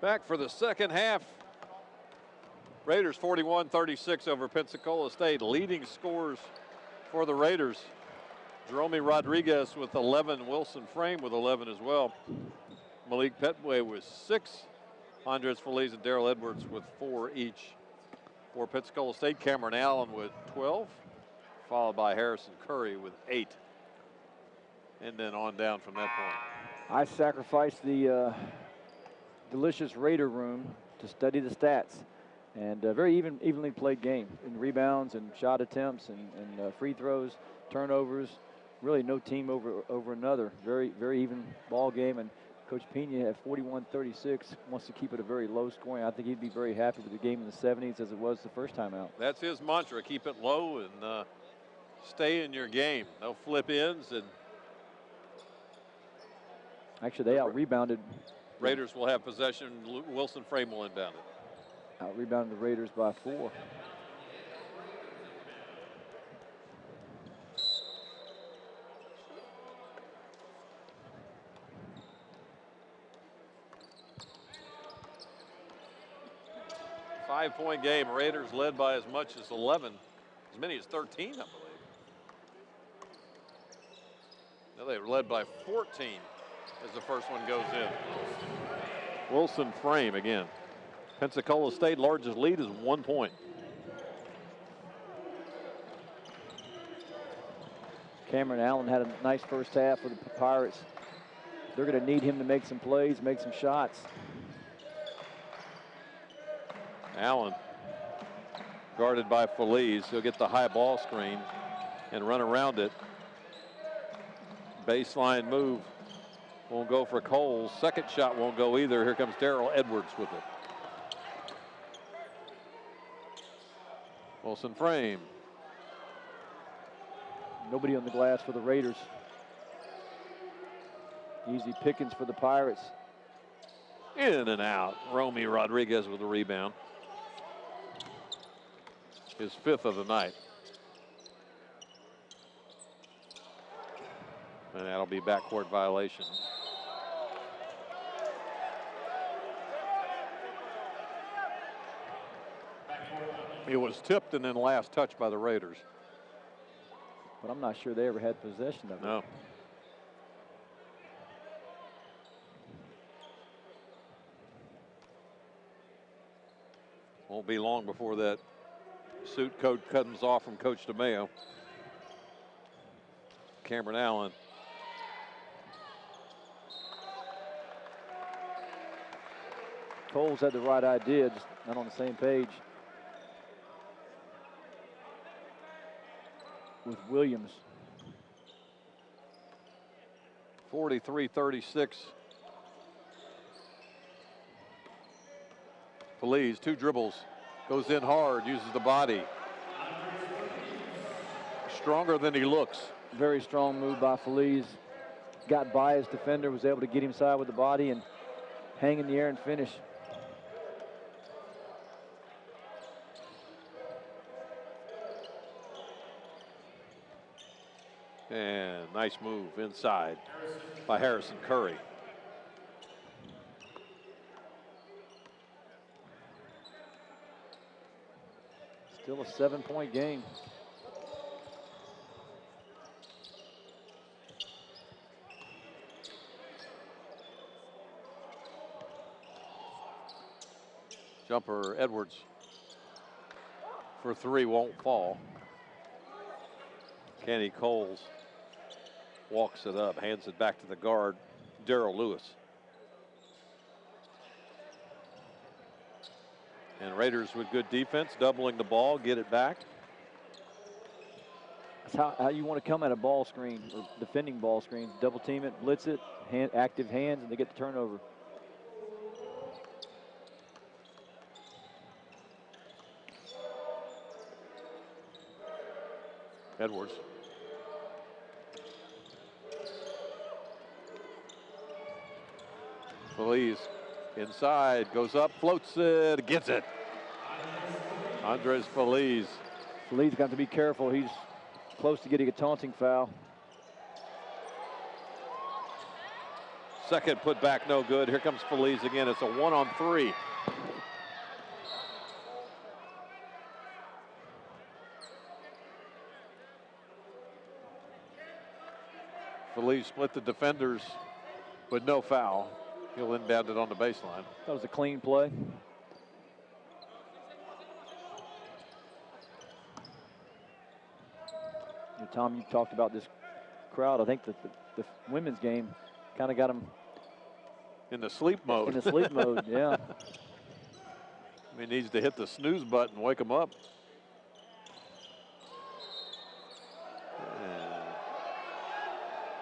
A: Back for the second half. Raiders 41-36 over Pensacola State. Leading scores for the Raiders. Jerome Rodriguez with 11. Wilson Frame with 11 as well. Malik Petway with 6. Andres Feliz and Darrell Edwards with 4 each. For Pensacola State, Cameron Allen with 12. Followed by Harrison Curry with 8. And then on down from that point.
B: I sacrificed the delicious Raider room to study the stats. And a very evenly played game in rebounds and shot attempts and free throws, turnovers. Really no team over another. Very even ball game. And Coach Pena at 41-36 wants to keep it a very low scoring. I think he'd be very happy with the game in the 70s as it was the first time out.
A: That's his mantra. Keep it low and stay in your game. No flip ins. And
B: actually, they out-rebounded.
A: Raiders will have possession. Wilson Frame will inbound it.
B: Out-rebounded the Raiders by 4.
A: Five-point game. Raiders led by as much as 11, as many as 13, I believe. Now they were led by 14 as the first one goes in. Wilson Frame again. Pensacola State largest lead is 1 point.
B: Cameron Allen had a nice first half for the Pirates. They're going to need him to make some plays, make some shots.
A: Allen guarded by Feliz. He'll get the high ball screen and run around it. Baseline move won't go for Coles. Second shot won't go either. Here comes Darrell Edwards with it. Wilson Frame.
B: Nobody on the glass for the Raiders. Easy pickings for the Pirates.
A: In and out. Romy Rodriguez with the rebound. His 5th of the night. And that'll be backcourt violation. It was tipped and then last touched by the Raiders.
B: But I'm not sure they ever had possession of it.
A: No. Won't be long before that suit coat comes off from Coach DeMayo. Cameron Allen.
B: Coles had the right idea, just not on the same page with Williams.
A: 43-36. Feliz, 2 dribbles, goes in hard, uses the body. Stronger than he looks.
B: Very strong move by Feliz. Got by his defender, was able to get inside with the body and hang in the air and finish.
A: And nice move inside by Harrison Curry.
B: Still a 7-point game.
A: Jumper Edwards for 3 won't fall. Kenny Coles walks it up, hands it back to the guard, Darrell Lewis. And Raiders with good defense, doubling the ball, get it back.
B: That's how you want to come at a ball screen or defending ball screens. Double team it, blitz it, active hands, and they get the turnover.
A: Edwards. Feliz inside, goes up, floats it, gets it. Andres Feliz.
B: Feliz got to be careful. He's close to getting a taunting foul.
A: Second put back, no good. Here comes Feliz again. It's a 1-on-3. Feliz split the defenders with no foul. He'll inbound it on the baseline.
B: That was a clean play. Tom, you talked about this crowd. I think that the women's game kind of got them
A: in the sleep mode.
B: In the sleep mode, yeah.
A: He needs to hit the snooze button, wake them up. And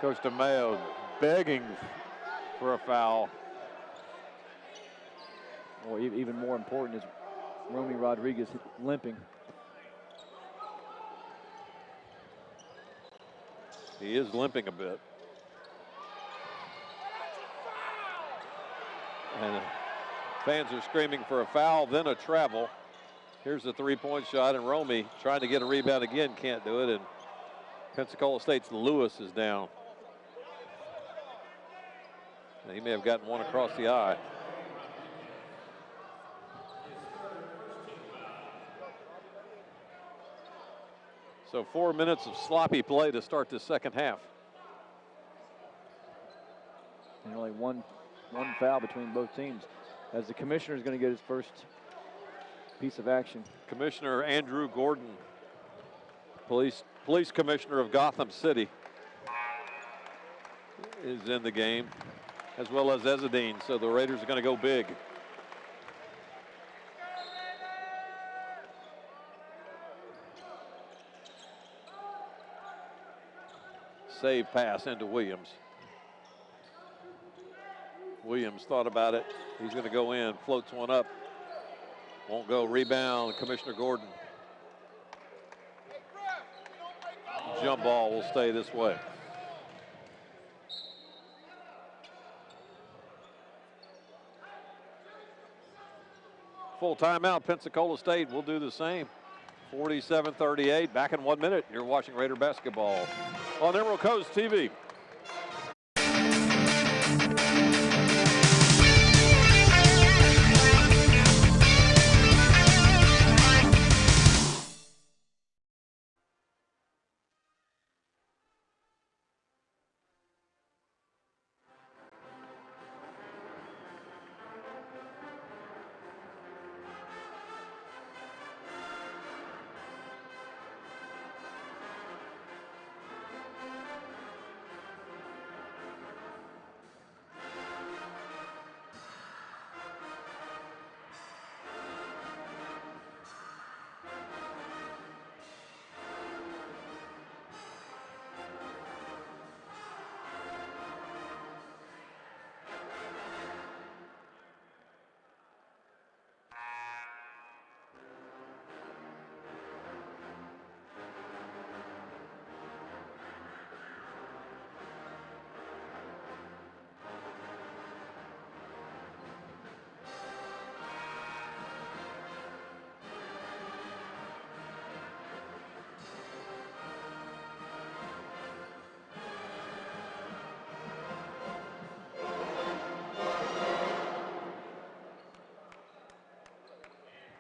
A: Coach DeMayo begging for a foul.
B: Or even more important is Romy Rodriguez limping.
A: He is limping a bit. And fans are screaming for a foul, then a travel. Here's the three-point shot, and Romy trying to get a rebound again, can't do it, and Pensacola State's Lewis is down. And he may have gotten one across the eye. So 4 minutes of sloppy play to start the second half.
B: And only one foul between both teams, as the commissioner is going to get his first piece of action. Commissioner
A: Andrew Gordon, police commissioner of Gotham City, is in the game, as well as Ezadine. So the Raiders are going to go big. Save pass into Williams. Williams thought about it. He's going to go in, floats one up. Won't go. Rebound, Commissioner Gordon. Jump ball will stay this way. Full timeout. Pensacola State will do the same. 47-38, back in 1 minute. You're watching Raider basketball on Emerald Coast TV.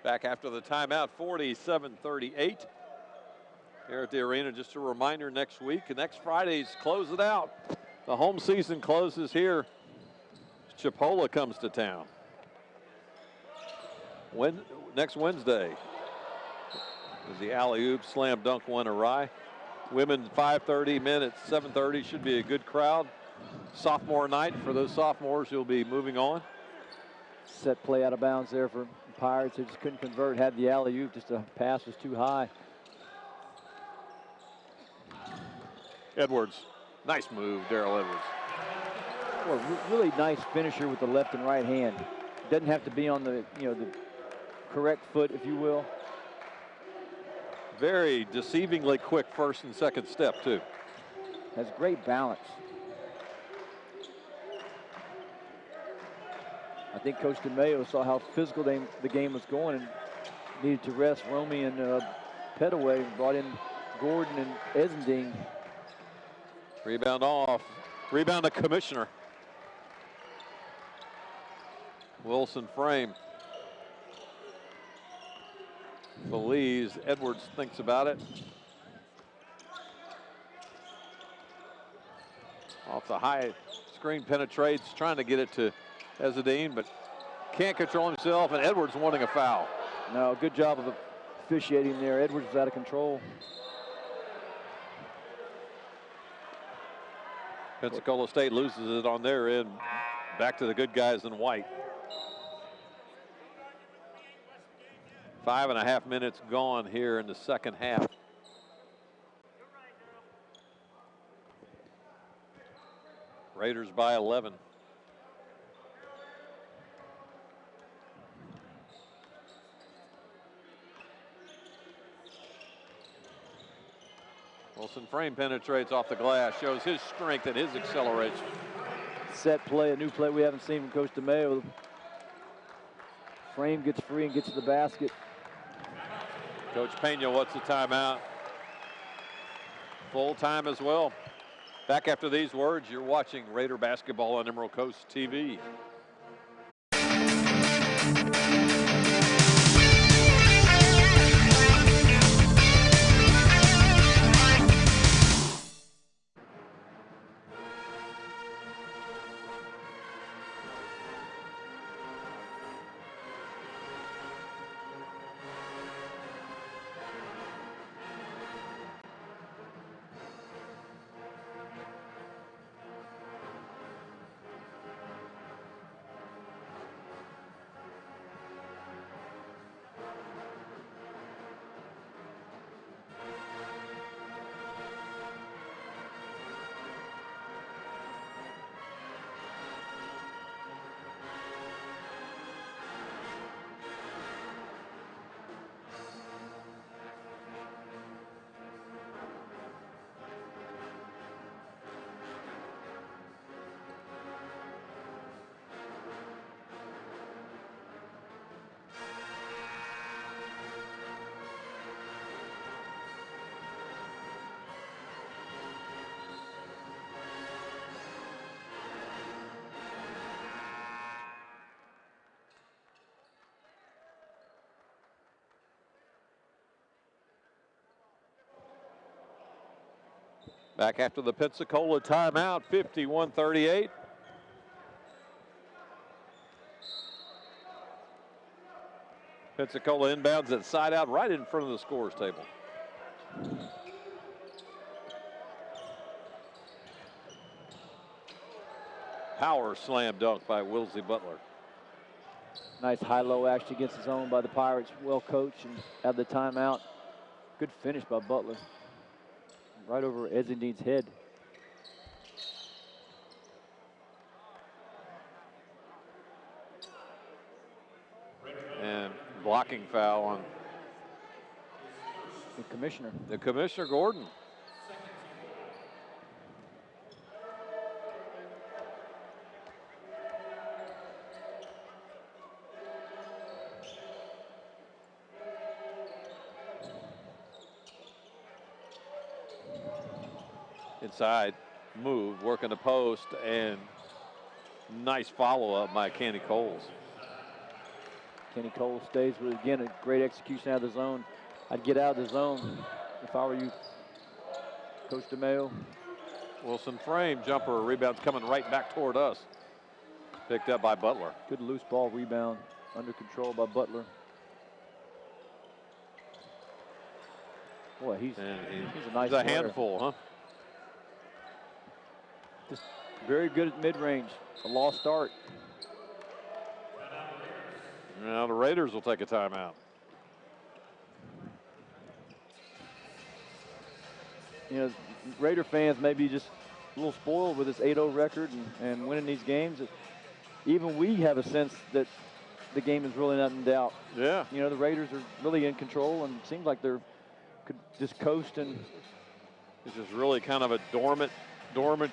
A: Back after the timeout, 47-38 here at the arena. Just a reminder, next Friday's close it out. The home season closes here. Chipola comes to town. Next Wednesday is the alley-oop slam dunk one awry. Women 5:30, men at 7:30. Should be a good crowd. Sophomore night for those sophomores who'll be moving on.
B: Set play out of bounds there for Pirates. They just couldn't convert. Had the alley-oop, just the pass was too high.
A: Edwards, nice move, Darrell Edwards.
B: Well, really nice finisher with the left and right hand. Doesn't have to be on the the correct foot, if you will.
A: Very deceivingly quick first and second step too.
B: Has great balance. I think Coach DeMayo saw how physical the game was going and needed to rest Romy and Petaway, and brought in Gordon and Ezendine.
A: Rebound off. Rebound to Commissioner. Wilson frame. Feliz. Edwards thinks about it. Off the high screen, penetrates, trying to get it to Ezadine, but can't control himself, and Edwards wanting a foul.
B: No, good job of officiating there. Edwards was out of control.
A: Pensacola State loses it on their end. Back to the good guys in white. 5.5 minutes gone here in the second half. Raiders by 11. Wilson frame penetrates off the glass, shows his strength and his acceleration.
B: Set play, a new play we haven't seen from Coach DeMayo. Frame gets free and gets to the basket.
A: Coach Pena wants the timeout. Full time as well. Back after these words, you're watching Raider basketball on Emerald Coast TV. Back after the Pensacola timeout, 51-38. Pensacola inbounds at side out right in front of the scorer's table. Power slam dunk by Wilsey Butler.
B: Nice high-low action against his own by the Pirates. Well coached and had the timeout. Good finish by Butler. Right over Ezadine's head.
A: And blocking foul on
B: The commissioner.
A: the Commissioner Gordon. Inside move, working the post, and nice follow-up by Kenny Coles.
B: Kenny Cole stays with, again, a great execution out of the zone. I'd get out of the zone if I were you, Coach DeMayo.
A: Wilson frame, jumper, rebound's coming right back toward us. Picked up by Butler.
B: Good loose ball rebound, under control by Butler. Boy, he's a nice
A: He's a
B: player.
A: handful, huh?
B: Just very good at mid-range. A lost start.
A: Now the Raiders will take a timeout.
B: You know, Raider fans may be just a little spoiled with this 8-0 record and winning these games. Even we have a sense that the game is really not in doubt.
A: Yeah.
B: You know, the Raiders are really in control and it seems like they're could just coast and
A: It's just really kind of a dormant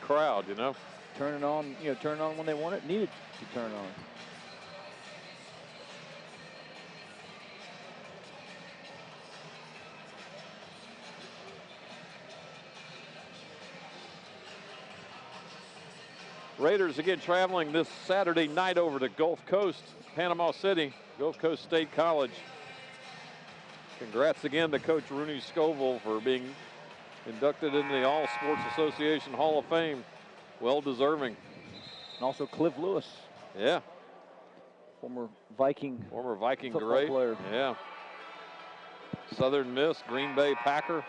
A: crowd, you know.
B: turn on when they want it, needed to turn on.
A: Raiders again traveling this Saturday night over to Gulf Coast, Panama City, Gulf Coast State College. Congrats again to Coach Rooney Scoville for being inducted into the All Sports Association Hall of Fame. Well deserving.
B: And also Cliff Lewis.
A: Yeah.
B: Former Viking
A: great
B: player.
A: Yeah. Southern Miss, Green Bay Packer.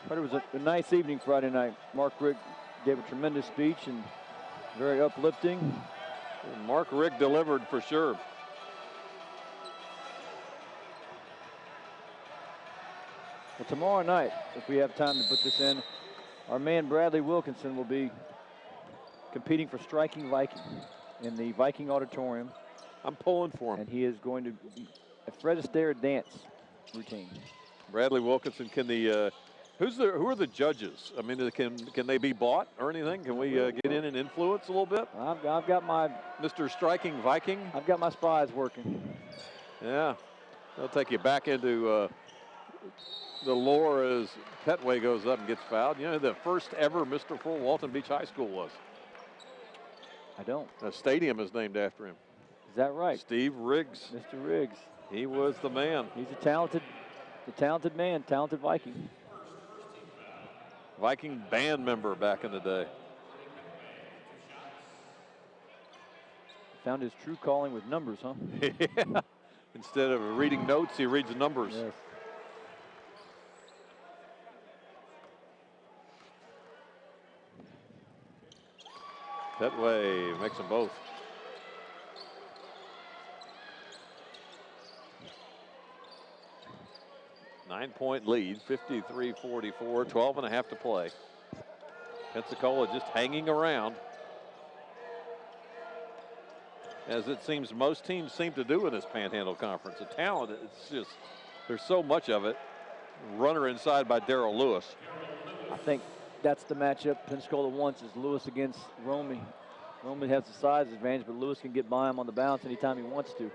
B: But it was a nice evening Friday night. Mark Rick gave a tremendous speech and very uplifting.
A: Mark Rick delivered for sure.
B: Well, tomorrow night, if we have time to put this in, our man Bradley Wilkinson will be competing for Striking Viking in the Viking Auditorium.
A: I'm pulling for him.
B: And he is going to be a Fred Astaire dance routine.
A: Bradley Wilkinson, who are the judges? I mean, can they be bought or anything? Can we get in and influence a little bit?
B: I've got my
A: Mr. Striking Viking.
B: I've got my spies working.
A: Yeah, they'll take you back into the lore as Petway goes up and gets fouled. You know, the first ever Mr. Full Walton Beach High School was.
B: I don't.
A: A stadium is named after him.
B: Is that right?
A: Steve Riggs.
B: Mr. Riggs.
A: He was the man.
B: He's a talented man, talented Viking.
A: Viking band member back in the day.
B: Found his true calling with numbers, huh?
A: Yeah. Instead of reading notes, he reads numbers.
B: Yes.
A: Petway makes them both. Nine-point lead, 53-44, 12 and a half to play. Pensacola just hanging around, as it seems most teams seem to do in this Panhandle Conference. The talent, it's just, there's so much of it. Runner inside by Darrell Lewis.
B: I think that's the matchup Pensacola wants, is Lewis against Romey. Romey has the size advantage, but Lewis can get by him on the bounce anytime he wants to.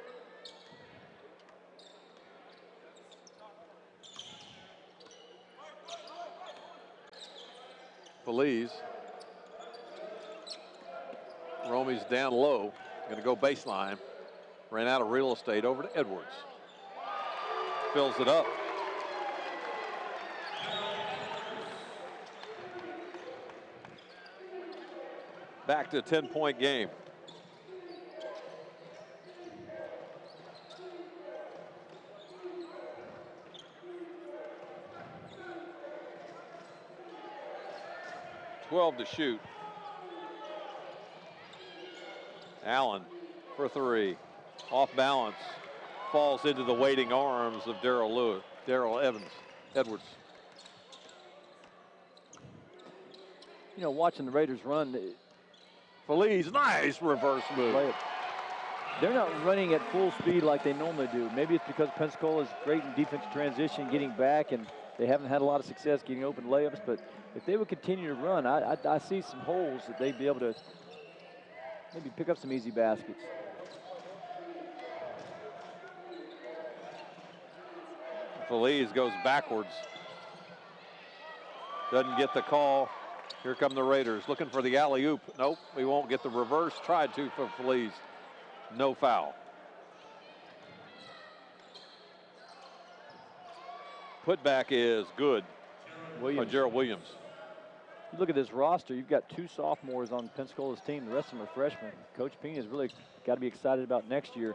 A: Feliz. Romey's down low. Going to go baseline. Ran out of real estate over to Edwards. Fills it up. Back to a 10-point game. To shoot. Allen for three. Off balance. Falls into the waiting arms of Darrell Edwards.
B: You know, watching the Raiders run.
A: Feliz, nice reverse move.
B: They're not running at full speed like they normally do. Maybe it's because Pensacola is great in defensive transition, getting back, and they haven't had a lot of success getting open layups, but if they would continue to run, I see some holes that they'd be able to maybe pick up some easy baskets.
A: Feliz goes backwards. Doesn't get the call. Here come the Raiders looking for the alley-oop. Nope, we won't get the reverse. Tried to for Feliz. No foul. Putback is good. Gerald Williams.
B: You look at this roster, you've got two sophomores on Pensacola's team. The rest of them are freshmen. Coach Pena's really got to be excited about next year,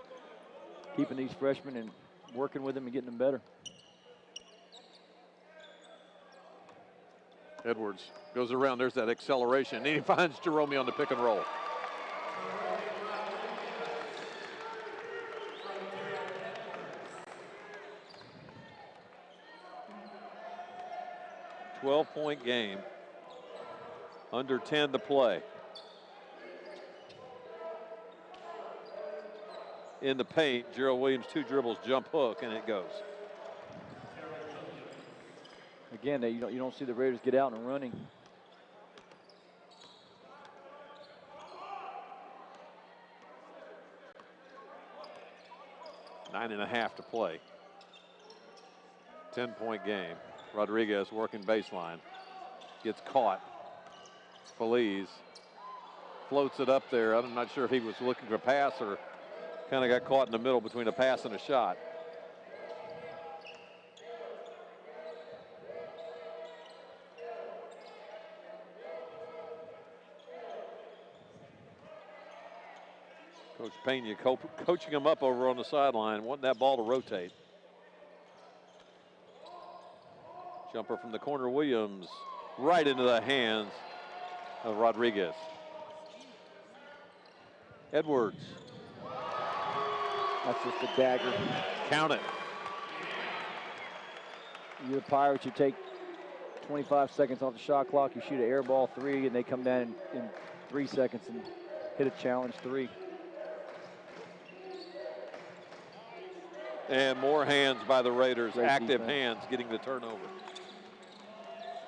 B: keeping these freshmen and working with them and getting them better.
A: Edwards goes around. There's that acceleration. And he finds Jerome on the pick and roll. .12-point game. Under 10 to play. In the paint, Gerald Williams, 2 dribbles, jump hook, and it goes.
B: Again, you don't see the Raiders get out and running. .9.5 to play. 10-point game.
A: Rodriguez working baseline. Gets caught. Feliz floats it up there. I'm not sure if he was looking for a pass or kind of got caught in the middle between a pass and a shot. Coach Pena coaching him up over on the sideline, wanting that ball to rotate. Jumper from the corner, Williams, right into the hands of Rodriguez. Edwards.
B: That's just a dagger.
A: Count it.
B: You're the Pirates, you take 25 seconds off the shot clock, you shoot an air ball 3, and they come down in 3 seconds and hit a challenge 3.
A: And more hands by the Raiders,
B: Great
A: active
B: defense.
A: hands getting the turnover.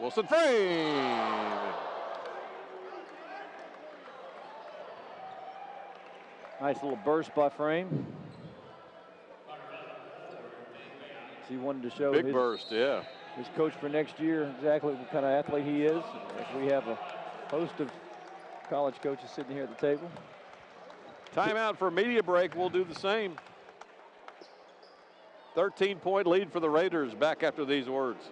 A: Wilson frame.
B: Nice little burst by Frame. So he wanted to show
A: Big burst, yeah.
B: his coach for next year exactly what kind of athlete he is. We have a host of college coaches sitting here at the table.
A: Timeout for media break. We'll do the same. 13-point lead for the Raiders. Back after these words.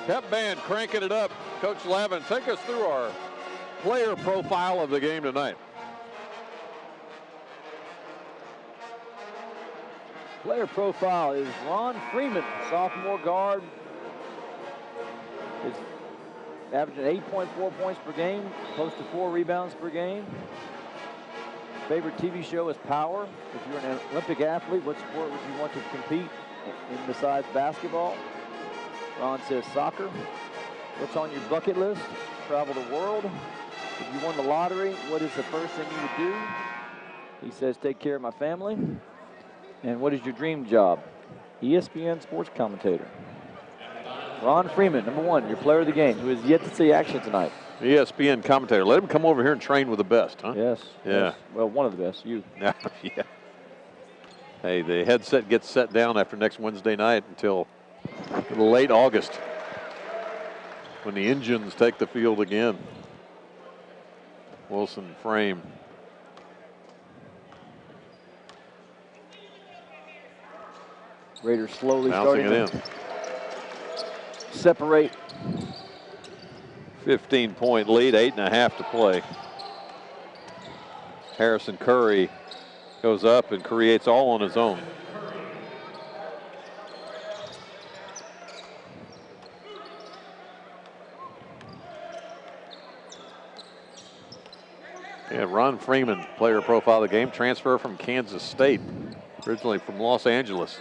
A: Pep band cranking it up. Coach Lavin, take us through our player profile of the game tonight.
B: Player profile is Ron Freeman, sophomore guard. Is averaging 8.4 points per game, close to 4 rebounds per game. Favorite TV show is Power. If you're an Olympic athlete, what sport would you want to compete in besides basketball? Ron says soccer. What's on your bucket list? Travel the world. If you won the lottery, what is the first thing you would do? He says take care of my family. And what is your dream job? ESPN sports commentator. Ron Freeman, number 1, your player of the game, who has yet to see action tonight.
A: ESPN commentator. Let him come over here and train with the best, huh?
B: Yes.
A: Yeah.
B: Yes. Well, one of the best, you.
A: Yeah. Hey, the headset gets set down after next Wednesday night until late August when the engines take the field again. Wilson frame.
B: Raiders slowly
A: Bouncing
B: starting
A: it in.
B: to separate.
A: 15-point lead, 8.5 to play. Harrison Curry goes up and creates all on his own. Yeah, Ron Freeman, player profile of the game, transfer from Kansas State, originally from Los Angeles.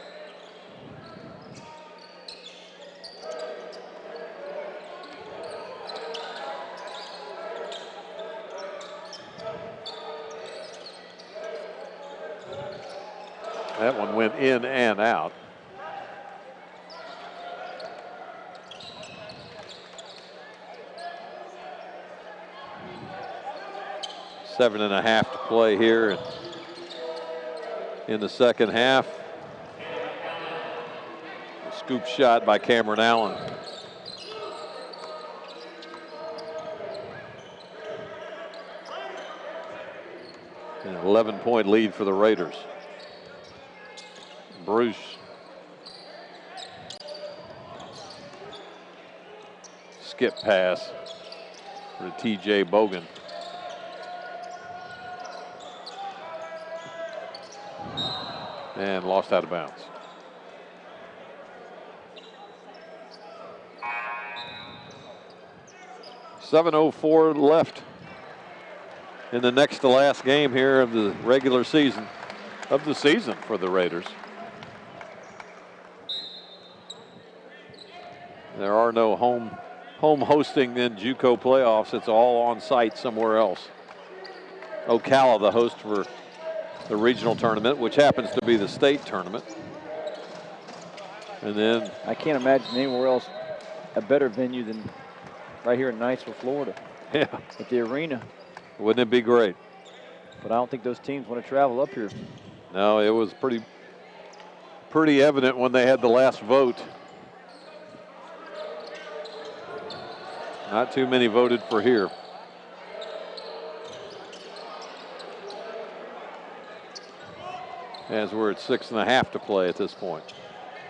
A: That one went in and out. Seven and a half to play here in the second half. A scoop shot by Cameron Allen. An 11-point lead for the Raiders. Bruce. Skip pass for T.J. Bogan. And lost out of bounds. .704 left in the next to last game here of the regular season, for the Raiders. There are no home hosting in JUCO playoffs. It's all on site somewhere else. Ocala, the host for the regional tournament, which happens to be the state tournament. And then
B: I can't imagine anywhere else a better venue than right here in Niceville, Florida.
A: Yeah.
B: At the arena.
A: Wouldn't it be great?
B: But I don't think those teams want to travel up here.
A: No, it was pretty evident when they had the last vote. Not too many voted for here. As we're at 6.5 to play at this point.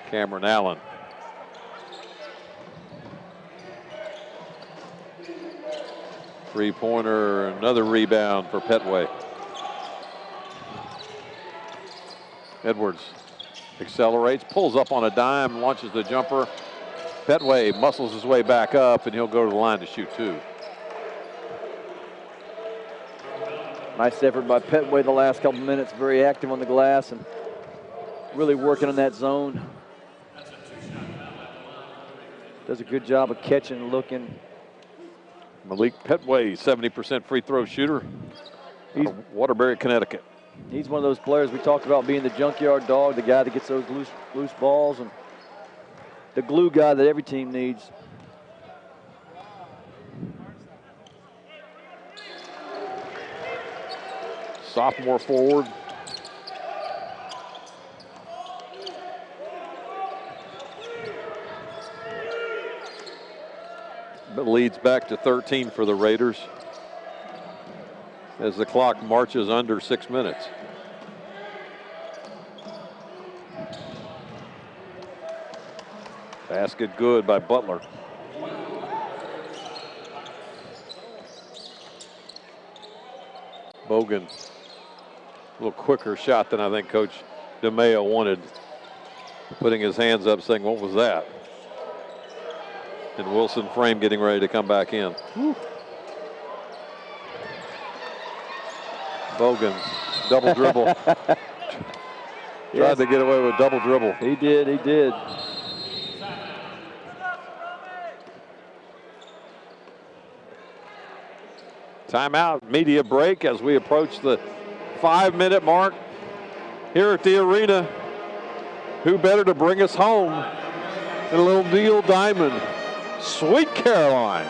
A: Cameron Allen. Three-pointer, another rebound for Petway. Edwards accelerates, pulls up on a dime, launches the jumper. Petway muscles his way back up, and he'll go to the line to shoot two.
B: Nice effort by Petway the last couple minutes. Very active on the glass and really working on that zone. Does a good job of catching and looking.
A: Malik Petway, 70% free throw shooter. He's Waterbury, Connecticut.
B: He's one of those players we talked about being the junkyard dog, the guy that gets those loose balls, and the glue guy that every team needs.
A: Sophomore forward. But leads back to 13 for the Raiders as the clock marches under 6 minutes. Basket good by Butler. Bogan, a little quicker shot than I think Coach DeMeo wanted. Putting his hands up saying, what was that? And Wilson Frame getting ready to come back in. Whew. Bogan, double dribble. Tried to get away with double dribble.
B: He did.
A: Timeout, media break as we approach the 5-minute mark here at the arena. Who better to bring us home than a little Neil Diamond, Sweet Caroline.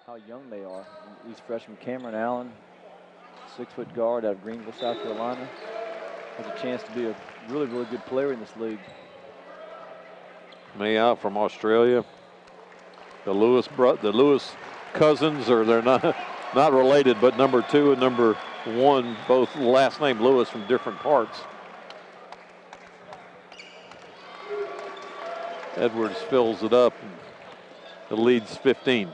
B: how young they are. These freshmen, Cameron Allen, 6-foot guard out of Greenville, South Carolina, has a chance to be a really, really good player in this league.
A: May out from Australia. The Lewis cousins, or they're not related, but number 2 and number 1, both last name Lewis from different parts. Edwards fills it up. The lead's 15.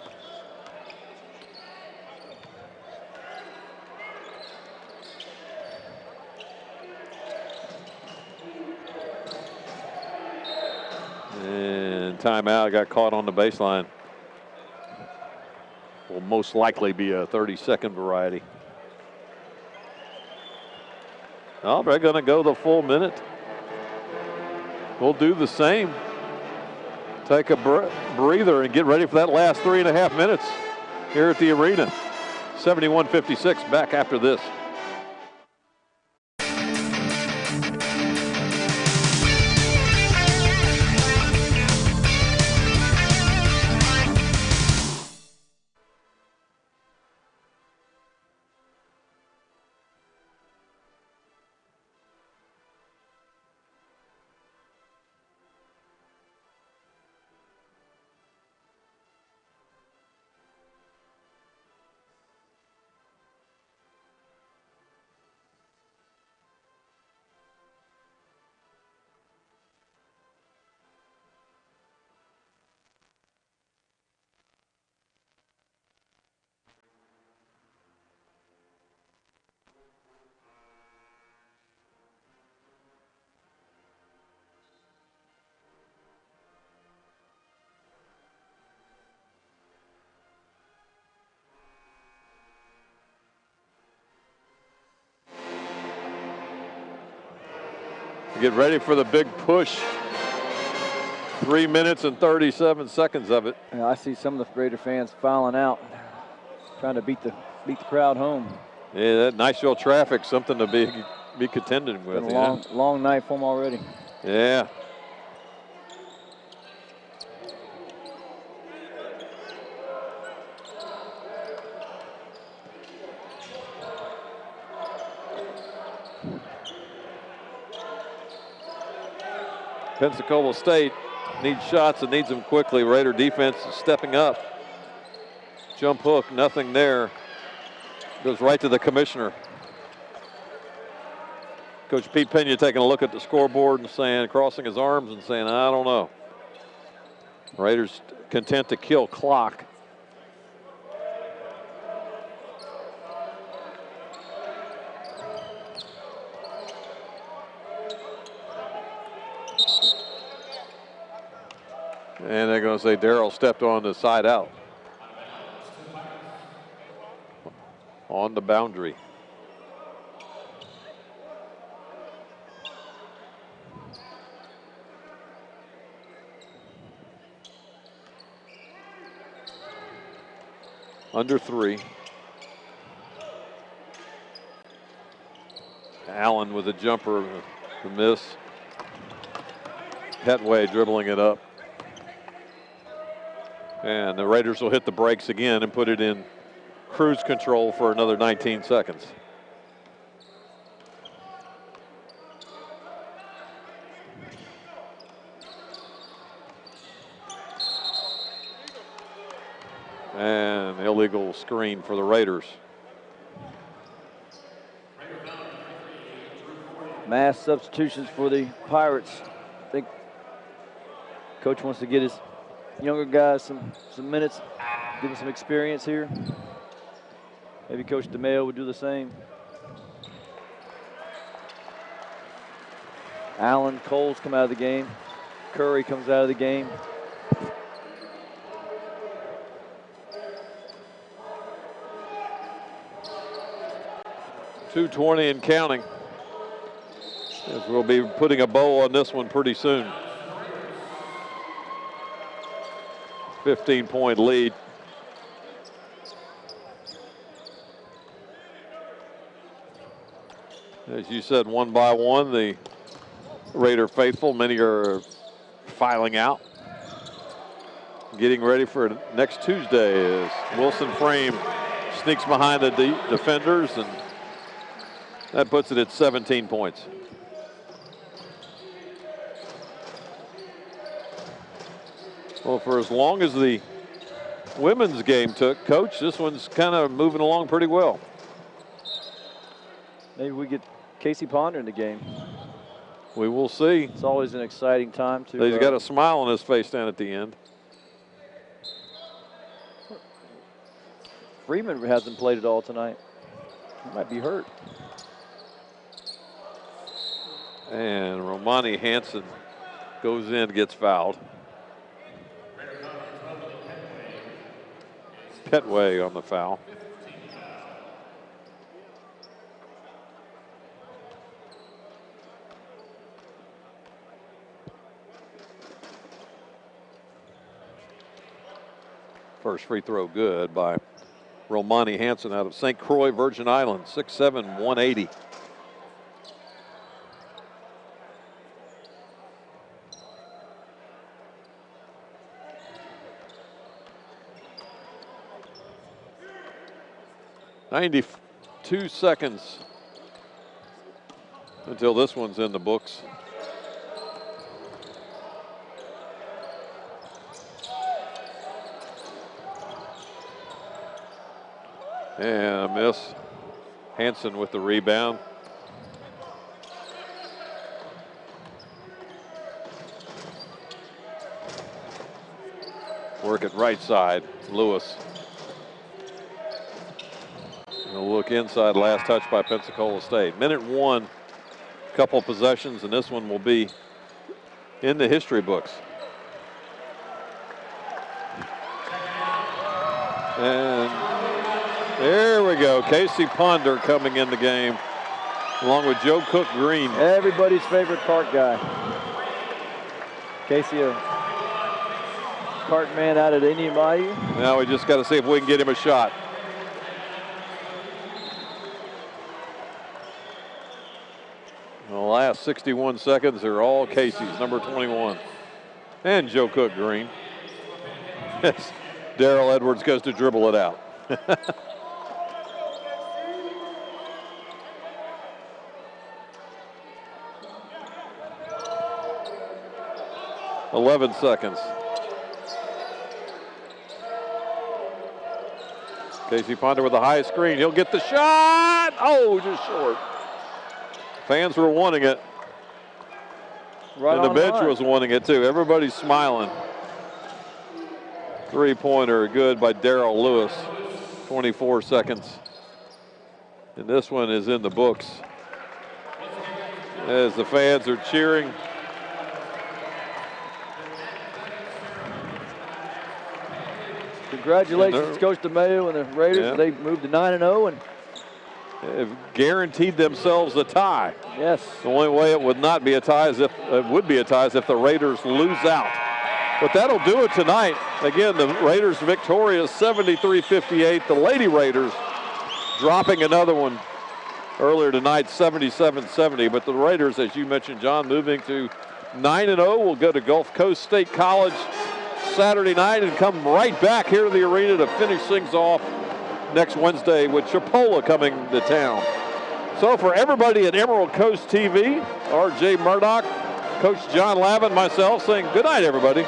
A: And timeout, got caught on the baseline. Will most likely be a 30-second variety. Oh, they're going to go the full minute. We'll do the same. Take a breather and get ready for that last 3.5 minutes here at the arena. 71-56 back after this. Get ready for the big push. 3 minutes and 37 seconds of it.
B: Yeah, I see some of the Raider fans filing out, trying to beat the crowd home.
A: Yeah, that Niceville traffic, something to be contending with.
B: Been a long night for them already.
A: Yeah. Pensacola State needs shots and needs them quickly. Raider defense is stepping up. Jump hook, nothing there. Goes right to the commissioner. Coach Pete Pena taking a look at the scoreboard and saying, crossing his arms and saying, I don't know. Raiders content to kill clock. And they're going to say Darrell stepped on the side out. On the boundary. Under 3. Allen with a jumper to miss. Petway dribbling it up. And the Raiders will hit the brakes again and put it in cruise control for another 19 seconds. And illegal screen for the Raiders.
B: Mass substitutions for the Pirates. I think coach wants to get his younger guys some minutes, give them some experience here. Maybe Coach DeMayo would do the same. Allen, Coles come out of the game. Curry comes out of the game.
A: .220 and counting. As we'll be putting a bow on this one pretty soon. 15-point lead. As you said, one by one, the Raider faithful, many are filing out. getting ready for next Tuesday as Wilson Frame sneaks behind the defenders, and that puts it at 17 points. Well, for as long as the women's game took, Coach, this one's kind of moving along pretty well.
B: Maybe we get Casey Ponder in the game.
A: We will see.
B: It's always an exciting time to.
A: He's got a smile on his face down at the end.
B: Freeman hasn't played at all tonight. He might be hurt.
A: And Romani Hansen goes in, gets fouled. Petway on the foul. First free throw good by Romani Hansen out of St. Croix, Virgin Islands, 6'7", 180. "92 seconds until this one's in the books." And a miss. Hansen with the rebound. Work it right side, Lewis. And a look inside, last touch by Pensacola State. Minute one, couple possessions, and this one will be in the history books. And there we go. Casey Ponder coming in the game, along with Joe Cook Green.
B: Everybody's favorite cart guy. Casey, a cart man out at Indian Bayou.
A: Now we just got to see if we can get him a shot. The last 61 seconds are all Casey's, number 21. And Joe Cook Green. Yes, Darrell Edwards goes to dribble it out. 11 seconds. Casey Ponder with the high screen. He'll get the shot. Oh, just short. Fans were wanting it.
B: Right
A: and the
B: on
A: bench
B: line.
A: was wanting it too. Everybody's smiling. Three-pointer good by Darrell Lewis. 24 seconds. And this one is in the books as the fans are cheering.
B: Congratulations, Coach DeMayo and the Raiders.
A: Yeah.
B: They moved to 9-0 and
A: have guaranteed themselves a tie.
B: yes,
A: The only way it would not be a tie is if it would be a tie is if the Raiders lose out. But that'll do it tonight. Again, the Raiders victorious 73-58. The Lady Raiders dropping another one earlier tonight, 77-70. But the Raiders, as you mentioned, John, moving to 9-0. Will go to Gulf Coast State College Saturday night and come right back here to the arena to finish things off next Wednesday with Chipola coming to town. So for everybody at Emerald Coast TV, R.J. Murdoch, Coach John Lavin, myself saying good night, everybody.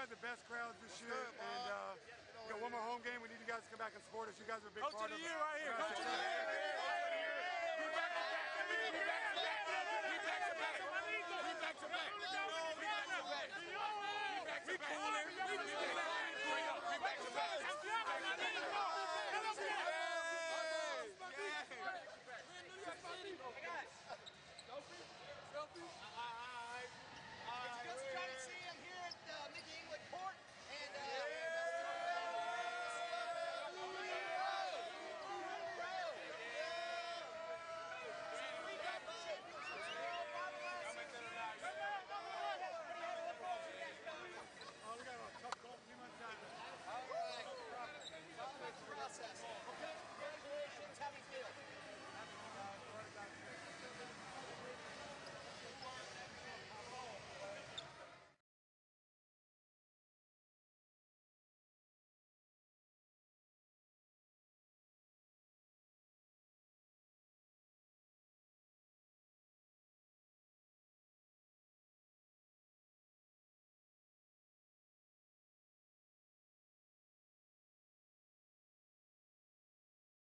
C: had the best crowds this year, and we got one more home game. We need you guys to come back and support us. You guys are a big part of it. Coach of the year right here. Coach of the year. We back to back.